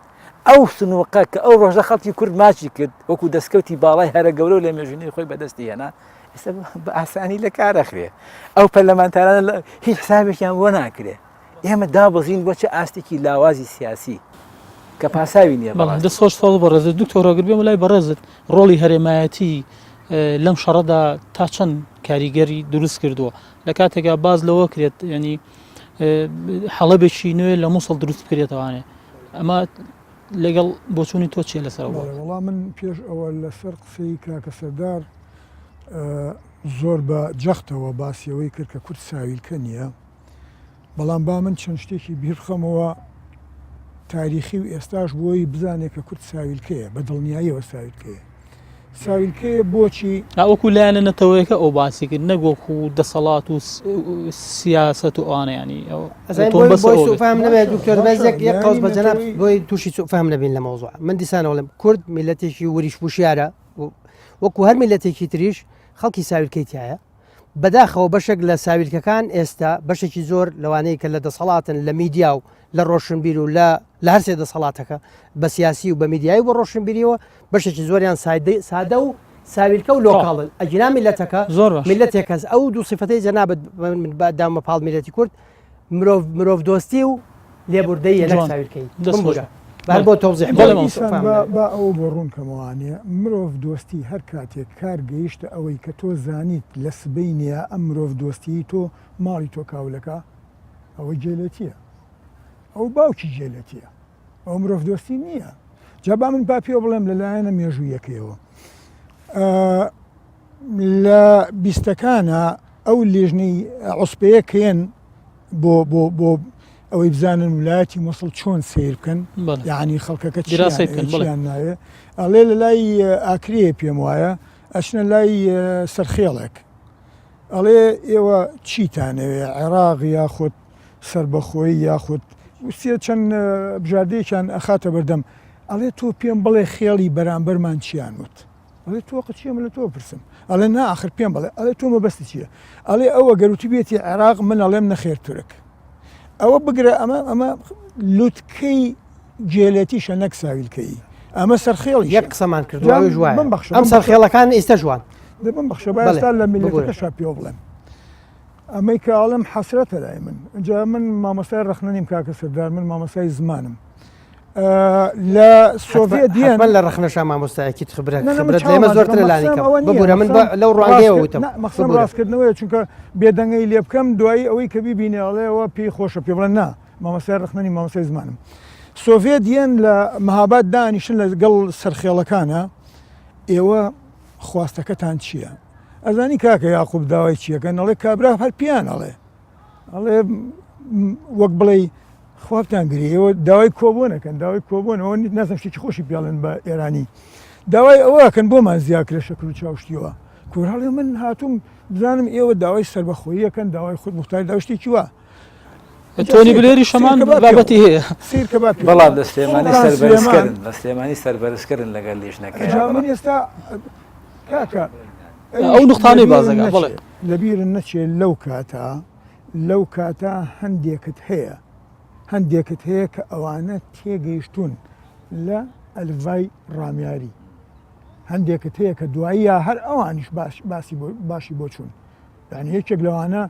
ئەو سنووقە کە ئەو ڕۆژە خەڵکی کورد ماچی کرد وەکو دەستکەوتی باڵای هەرە گەورە و لە مێژوونی خۆی بەدەستی هێنا ئێستا بە ئاسانی لە کارەخرێ ئەو پەرلەمانتارانە هیچ حسابێکیان بۆ ناکرێ ئێمە دابەزین بۆ چه ئاستێکی لاوازی سیاسی کە پاساوی نییە دەسۆش ساڵ بەڕێزت دکتۆرەگر بێم لای بەڕێزت ڕۆڵی هەرێمایەتی لەم شەڕەدا تا چەند کاریگەری دروست کردووە لە کاتێکا باز لەوە کرێت ینی حەڵەبێکی نوێ لە مووسڵ دروست بکرێتەوانێ ئەمە لەگەڵ بۆچوونی تۆ چیە لەسەر وەڵام من پێش ئەوە لەسەر قسەی کاکە سەردار زۆر بە جەختەوە باسیەوەی کرد کە کورد ساویلکە نییە بەڵام با من چەند شتێکی بیرخەمەوە تاریخی و ئێستاش بۆی بزانێت کە کورد ساویلکەیە بە دڵنیاییەوە ساویلکەیە ساویلکەیە بۆچی وەکو لایەنە نەتەوەیەکە ئەو باسی کرد نەگۆکو دەسەڵات و سیاست و ئاانیانی فهم نەبێت دکتۆر بەزێک یەک قەوس بە جەناب بۆی تووشی فهم نەبین لە مەوزوع من دیسانەوەڵم کورد میلەتێکی وریش بوشیارە وەکو هەر میلەتێکی تریش خەڵکی ساویلکەی تایە بەداخەوە بەشێک لە ساویلکەکان ئێستا بەشێکی زۆر لەوانەیە کە لە دەسەڵاتن لە میدیا و لە ڕۆشنبیر و لە هەرسێ دەسەڵاتەکە بە سیاسی و بە میدیایی بۆ ڕۆشنبیریەوە بەشێکی زۆریان سادە و ساویلکە و لۆکاڵن ئەجینا میلەتەکە زۆر میلەتێکەس ئەو دوو سیفەتەی جەنابەت دامە پاڵ میلەتی کورد مرۆڤ دۆستی و لێبوردەی یەک ساویلکەی بۆ تۆزیح با ئەو بۆ ڕوونکەمەوانێ مرۆڤ دۆستی هەر کاتێک کار گەیشتە ئەوەی کە تۆ زانیت لە سبەی نییە ئەم مرۆڤ دۆستی تۆ ماڵی تۆ کاولەکە ئەوە جێلەتیە ئەو باوکی جێلەتیە ئەو مرۆڤ دۆستی نییە جابا من با پێ بڵێم لەلایەنە مێژوویەکەیەوە لە بیستەکانە ئەو لێژنەی عوسپەیە کێن بۆ ئەوەی بزانن وڵاتی مووسڵ چۆن سیر بکەن یعنی خەڵکەکە چیان ناوێ ئەڵێ لە لای ئاکرێ پێم وایە ئەچنە لای سەرخێڵێک ئەڵێ ئێوە چیتانەوێ عێراق یاخود سربەخۆی یاخود وسیە چەند بژاردەیەکیان ئەخاتە بەردەم ئەڵێ تۆ پێم بڵێ خێڵی بەرامبەرمان چیان وت ئەڵێ تۆقە چیەمە لە تۆ پرسم ئەڵێ ناخر پێم بڵێ ئەڵێ تۆ مەبەستی چییە ئەڵێ ئەوە گەروتی بێتی عێراق من ئەڵێم نەخێر تورک ئەوە بگرە ئەمە لوتکەی جێلەتیشە نەک ساویلکەی ئەمە سەرخێڵی یەک قسەمان کردووە ژوان ئەم سەرخێڵەکان ئێستا ژوان دەبم بەخشە باستا لە میلەتەکەشا پێ بڵێم ئەمەی کە ئاڵم حەسرەتە لای من اینجا من مامۆستای ڕەخنەنیم کاکە سەردار من مامۆستای زمانم لە سۆڤێت دیێن لە ڕەخنەشا مامۆستایەکی خبرەت لێمە زۆرتر لەلانیکە ببوورە من لەو ڕواگەیەوەتم مەخسەم ڕاستکردنەوەیە چونکە بێدەنگەی لێ بکەم دوایی ئەوەی کە بیبینێڵێەوە پێی خۆشە پێ بڵێن نا مامۆستای ڕەخنەنی مامۆستای زمانم سۆڤێت دیێن لە مەهاباد دانیشن لەگەڵ سەرخێڵەکانە ئێوە خواستەکەتان چییە؟ ئەزانی کاکە یاقوب داوای چیەکەن ئەڵێ کابرا هەر پیان ئەڵێ وەک بڵێ خوابتان گری ئێوە داوای کۆبوونەکەن داوای کۆبوونەوە نازم شتێکی خۆشی پیاڵن بە ئێرانی داوای ئەوەکەن بۆمان زیاکرە شەکر و چاوشتیەوە کوڕاڵێ من هاتووم بزانم ئێوە داوای سربەخۆییەکەن داوای خود مختار داوشتێکی وە تۆنی بلێری شەمان بابەتی هەیە بەڵام لە سلێمانی سەربەرزکردن لە سلێمانی سەربەرزکردن لەگەڵ لیژنەکە من ئێستا کاکە ئەو نقطانەی بازەکە بڵێ لەبیرن نەچێت لەو کاتە هەندێکت هەیە کە ئەوانە تێگەیشتون لە ئەلڤای ڕامیاری هەندێکت هەیە کە دواییە هەر ئەوانیش باشی بۆ چوون یعنی یەکێک لەوانە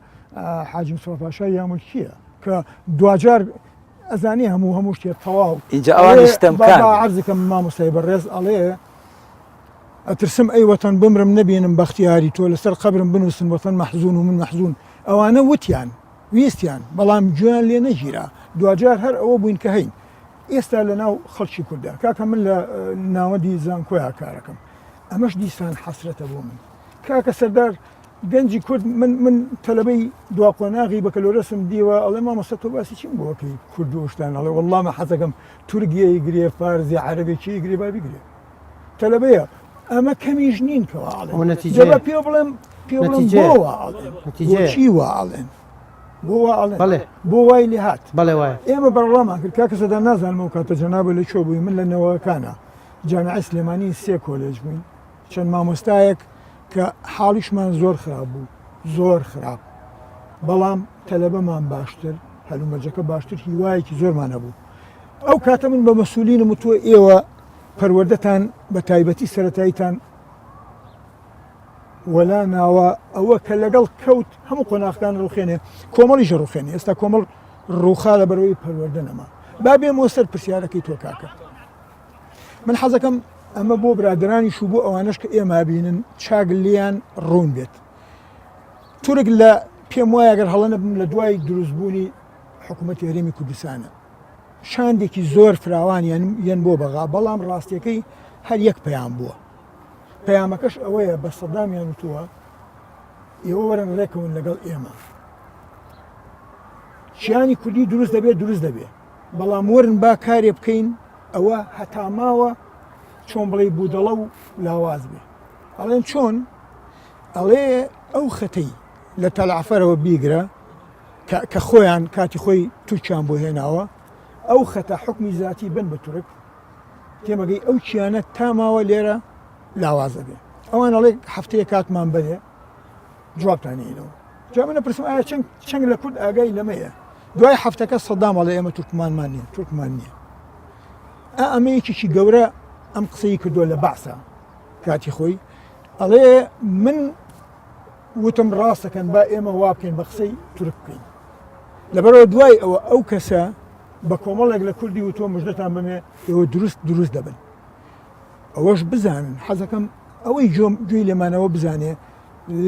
حاجی مستەفا پاشای یامولکیە کە دوجار ئەزانی هەموو شتێ تەواو اینجا ئەوانی ستەمکان عەرزەکەم مامۆستای بەڕێز ئەڵێ ئەترسم ئەی وەتەن بمرم نەبینم بەختیاری تۆ لەسەر قەبرم بنووسن وەتەن مەحزون و من مەحزون ئەوانە وتیان ویستیان بەڵام گوێیان لێ نەگیرا دوجار هەر ئەوە بووین کە هەین ئێستا لە ناو خەڵکی کووردا کاکە من لە ناوەدی زانکۆیان کارەکەم ئەمەش دیسان حەسرەتە بۆ من کاکە سەردار گەنجی کورد من تەلەبەی دواقۆناغی بە کەلۆرەسم دیوە ئەڵێ مامۆستا تۆ باسی چیم بۆکەی کورد و شتان ئەڵێ وەڵڵا مە حەزەکەم تورکیەی گرێ فارزی عەرەبێکی گرێ با بیگرێ تەلەبەیە ئەمە کەمیش نین کەوا ئەڵێن پێ بڵێم بۆوە ئەڵێن بۆ ئەڵێن بۆ وای لێ هات ئێمە بەڕڵامان کرد کاکە سەدا نازانمەوە کاتە جەنابە لە چۆ بووی من لە نەوەکانە جامعە سلێمانی 3 کۆلێج بووین چەند مامۆستایەک کە حاڵیشمان زۆر خراپ بوو زۆر خراپ بەڵام تەلەبەمان باشتر هەلومەرجەکە باشتر هیوایەکی زۆرمان هەبوو ئەو کاتە من بە مەسئولینم وتووە ئێوە پەروەردەتان بە تایبەتی سەرەتاییتان وەلا ناوە ئەوە کە لەگەڵ کەوت هەموو قۆناغەکان ڕوخێنێ کۆمەڵیش ڕوخێنێ ئێستا کۆمەڵ ڕووخا لە بەرەوەی پەروەردە نەما با بێمەوە سەر پرسیارەکەی تۆ کاکە من حەزەکەم ئەمە بۆ برادرانی شو بۆ ئەوانش کە ئێمە بینن چاگلیان ڕوون بێت تورک لە پێم وایە ئەگەر هەڵە نەبم لە دوای دروستبوونی حکوومەتی هەرێمی کوردستانە شاندێکی زۆر فراوان یەن بۆ بەغا بەڵام ڕاستیەکەی هەر یەک پەیام بووە پەیامەکەش ئەوەیە بە سەدامیان وتووە ئێوە وەرن ڕێکەون لەگەڵ ئێمە شیانی کوردی دروست دەبێت بەڵام وەرن با کارێ بکەین ئەوە هەتاماوە چۆن بڵێ بوودەڵە و لاواز بێ ئەڵێن چۆن ئەڵێ ئەو خەتەی لە تەلعفەرەوە بیگرە کە خۆیان کاتی خۆی تورکیان بۆ هێناوە ئەو خەتە حکمی ذاتی بن بە تورک تێمەگەی ئەو چیانە تاماوە لێرە لاوازە بێ ئەوان ئەڵێ هەفتەیە کاتمان بەرێ جوابتانێنەوە جا منە پرسم ئایا چەنگ لە کورد ئاگای لەمەیە دوای هەفتەکە سەدام ئەڵێ ئێمە تورکمانمان نییە ئەمە یەکێکی گەورە ئەم قسەی کردووە لە بەعسە کاتی خۆی ئەڵێ من وتم ڕاستەکەن با ئێمە وا بکەین بە قسەی تورک بکەین لەبەرەوە دوای ئەوە ئەو کەسە بە کۆمەڵێک لە کوردی وتۆ مژدەتان بمێ ئێوە دروست دەبن ئەوەش بزانن حەزەکەم ئەوەی گوێی لێمانەوە بزانێ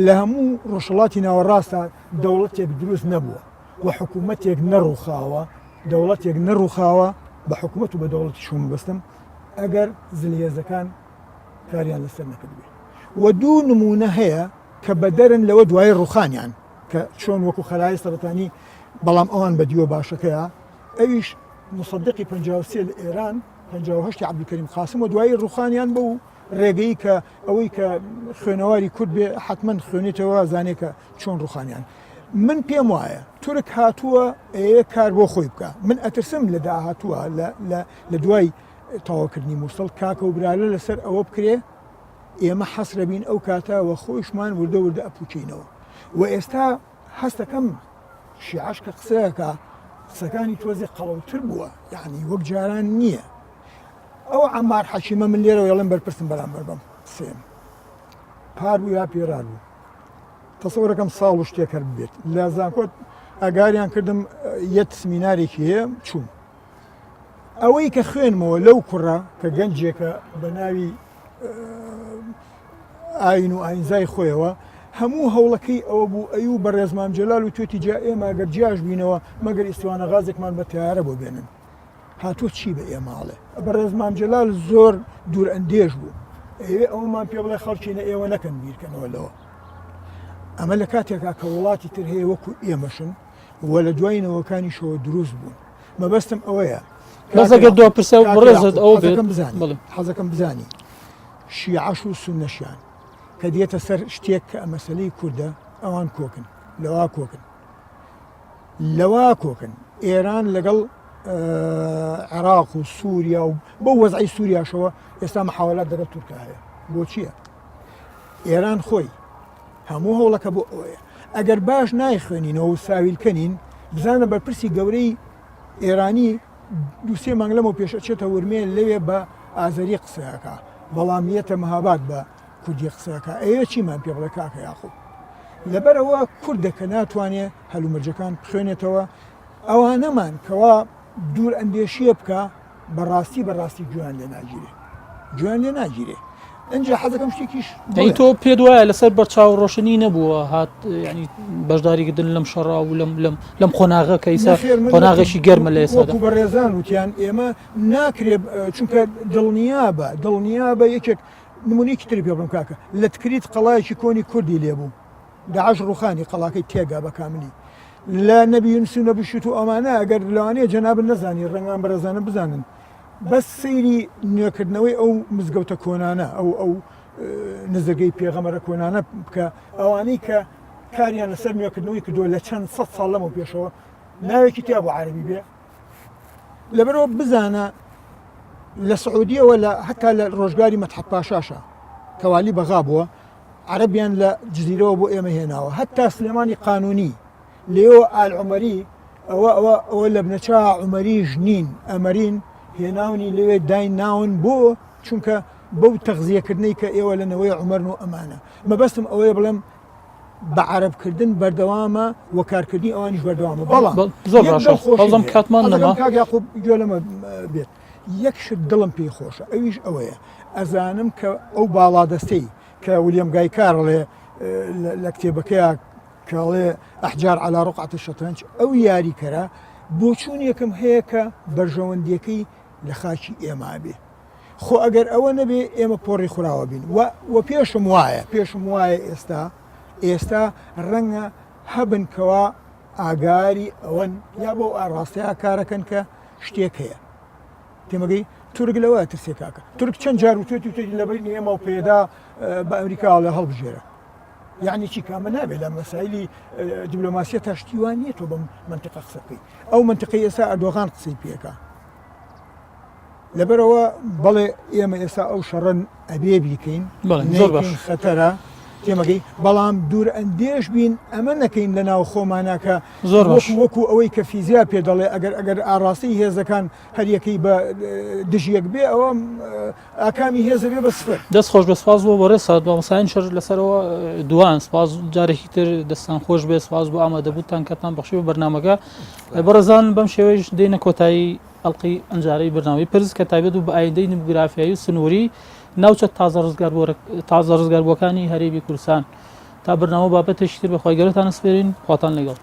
لە هەموو ڕۆژهەڵاتی ناوەڕاستە دەوڵەتێک دروست نەبووە و حکوومەتێک نەڕووخاوە دەوڵەتێک نەڕووخاوە بە حکوومەت و بە دەوڵەتی شوم بەستم ئەگەر زلێزەکان کاریان لەسەر نەکردوێ و دوو نمونە هەیە کە بەدەرن لەوە دوای ڕوخانیان کە چۆن وەکو خەلای سەرەتانی بەڵام ئەوان بەدیوە باشەکەیە ئەویش مصدقی 53 لە ئێران 58 عەبدولکەریم قاسم و دوای ڕوخانیان بە و ڕێگەی کە ئەوەی کە خوێنەواری کورد بێ حتمما خوێنێتەوە زانێ کە چۆن ڕوخانیان من پێم وایە تورک هاتووە ئەیە کار بۆ خۆی بکە من ئەترسم لە داهاتووە لە دوای تەواوکردنی مووسڵ کاکە و برالە لەسەر ئەوە بکرێ ئێمە حەسرە بین ئەو کاتەوە خۆیشمان وردە ئەپوچینەوە و ئێستا هەستەکەم شیعش کە قسەکە قسەکانی تۆزی قەڵەوتر بووە یعنی وەک جاران نییە ئەو عەمار حەکیمە من لێرەوە یەڵێن بەرپرسم بەرامبەر بەم قسەم پار بوو یا پێرار بوو تەسەوەرەکەم ساڵ و شتێک هەر بێت لە زانکۆت ئەگاریان کردم یەک سمینارێکی هەیە چوون ئەوەی کە خوێنمەوە لەو کوڕە کە گەنجێکە بە ناوی ئاین و ئاینزای خۆیەوە هەموو هەوڵەکەی ئەوە بوو ئەیوب بە ڕێزمام جەلال و توێتی جا ئێمە ئەگەر جیاش بینەوە مەگەر ئیسوانە غازێکمان بە تیارە بۆ بێنن هاتووە چی بە ئێماڵێ بە ڕێزمام جەلال زۆر دوور ئەندێش بوو ئەومان پێ بڵێ خەڵکینە ئێوە نەکەن بیرکەنەوە لەوە ئەمە لە کاتێکا کە وڵاتی تر هەیە وەکو ئێمەشن وە لە دوایینەوەکانی شەوە دروست بوون مەبەستم ئەوەیە بەزەگە دو پرسە بڕێزت ئەو بێت حەزەکەم بزانی شیعەش و سونەشیان کە دێتە سەر شتێک کە ئەمەسەلەی کووردە ئەوان کۆکن لەوا کۆکن ئێران لەگەڵ عێراق و سووریا و بۆ وەزعی سووریاشەوە ئێستا محاولات دەگەڵ تورکە هەیە بۆ چییە؟ ئێران خۆی هەموو هەوڵەکە بۆ ئەوەیە ئەگەر باش نایخوێنینەوە و ساویلکەنین بزانە بەرپرسی گەورەی ئێرانی دووسێ مانگ لەمەوە پێشەچێتە ورمێ لەوێ بە ئازەری قسەکە بەڵامیەتە مەهاباد بە کوردی قسەکە ئەوە چیمان پێ بڵێ کاکە یاخوب لەبەرەوە کوردەکە ناتوانێت هەلومەرجەکان بخوێنێتەوە ئەوانەمان کەوا دوور ئەندێشیە بکە بەڕاستی گویان لێ ناگیرێ ئەنجا حەزەکەم شتێکیش تۆ پێ وایە لەسەر بەرچاو ڕۆشنی نەبووە هات ینی بەشداریکردن لەم شەڕا و لەم خۆناغە کەیسا خۆناغەشی گەرمە لە ئێستا بە ڕێزان وتیان ئێمە ناکرێت چونکە دڵنیا بە یەکێک نمونەیەکی تری پێ بڵم کاکە لە تکریت قەڵایەکی کۆنی کوردی لێبوو داعش ڕوخانی قەڵاکەی تێگا بە کاملی لە نەبی یونس و نەبیشت و ئەمانە ئەگەر لەوانەیە جەنابن نەزانی ڕەنگان بەرەزانە بزانن بەس سەیری نوێکردنەوەی ئەو مزگەوتە کۆنانە ئەو نزەگەی پێغەمەرە کۆنانە بکە ئەوانەی کە کاریان لەسەر نوێکردنەوەی کردووە لە چەند سەد ساڵ لەمەوە پێشەوە ناوێکی تیا بۆ عەرەبی بێ لەبەرەوە بزانە لە سعودیەوە لە هەتا لە ڕۆژگاری مەتحەف پاشاشە کەوالی بەغا بووە عەرەبیان لە جزیرەوە بۆ ئێمە هێناوە هەتا سلێمانی قانونی لێەوە ئالعومەری ئەوە لە بنەچا عومەری ژنین ئەمەرین هێناونی لەوێ داین ناون بۆ چونکە بەو تەغزیەکردنەی کە ئێوە لەنەوەی عومەرن و ئەمانە مەبەستم ئەوەیە بڵێم بە عەرەبکردن بەردەوامە و کارکردنی ئەوانیش بەردەوامە بەڵام زۆر باشە کاتمان نەما یاقوب گوێ لەمە بێت یەک شت دڵم پێی خۆشە ئەویش ئەوەیە ئەزانم کە ئەو باڵادەستەی کە ویلیەم گایکارڵێ لە کتێبەکەیە کەڵێ ئەحجار عەلا ڕوقعەتی شەترەنج ئەو یاریکەرە بۆچوونێکم هەیە کە بەرژەوەندیەکەی لە خاکی ئێمە بێ خۆ ئەگەر ئەوە نەبێ ئێمە پۆڕی خوراوە بین و پێشم وایە ئێستا ڕەنگە هەبن کەوا ئاگاری ئەوەن یا بۆ ئاڕاستەیە کارەکەن کە شتێک هەیە تێمەگەی تورک لەوە ترسێ کاکە تورک چەند جار وتێتی لەبەری ئێمە و پێدا بە ئەمریکا لە هەڵبژێرە یعنی چی کامە نابێت لە مەسایلی دیبلۆماسیە تاشتیوان نیە تۆ بەم منتیقە قسەکەی ئەو منتیقەی ئێستا ئەردۆغان قسەی پێکە لەبەرەوە بەڵێ ئێمە ئێستا ئەو شەڕەن ئەبێ بیکەین خەتەرە تێمەگەی بەڵام دوور ئەندێش بین ئەمە نەکەین لە ناو خۆماناکە زۆر وەکو ئەوەی کە فیزیا پێ دەڵێ ئەگەر ئاڕاستی هێزەکان هەریەکەی بە دژیەک بێ ئەوە ئاکامی هێزە بێ بە سفر دەست خۆش بە سپاس بۆ بەڕێ سات بە مەساین شەر لەسەرەوە دوان سپاس جارێکی تر دەستان خۆش بێ سپاس بۆ ئامادەبووتان کەتان بەخشی بە بەرنامەکە بەڕێزان بەم شێوەیەش دێنە کۆتایی ئەڵقی ئەنجارەی بەرنامەی پرس کە تایبەت و بە ئایندەی دیموگرافیایی و سنووری ناوچە تازە ڕزگاربووەکانی هەرێمی کوردستان تا بەرنامە بابەتێکی تر بەخوای گەورەتان ئەسپێرین خواتان لەگەڵ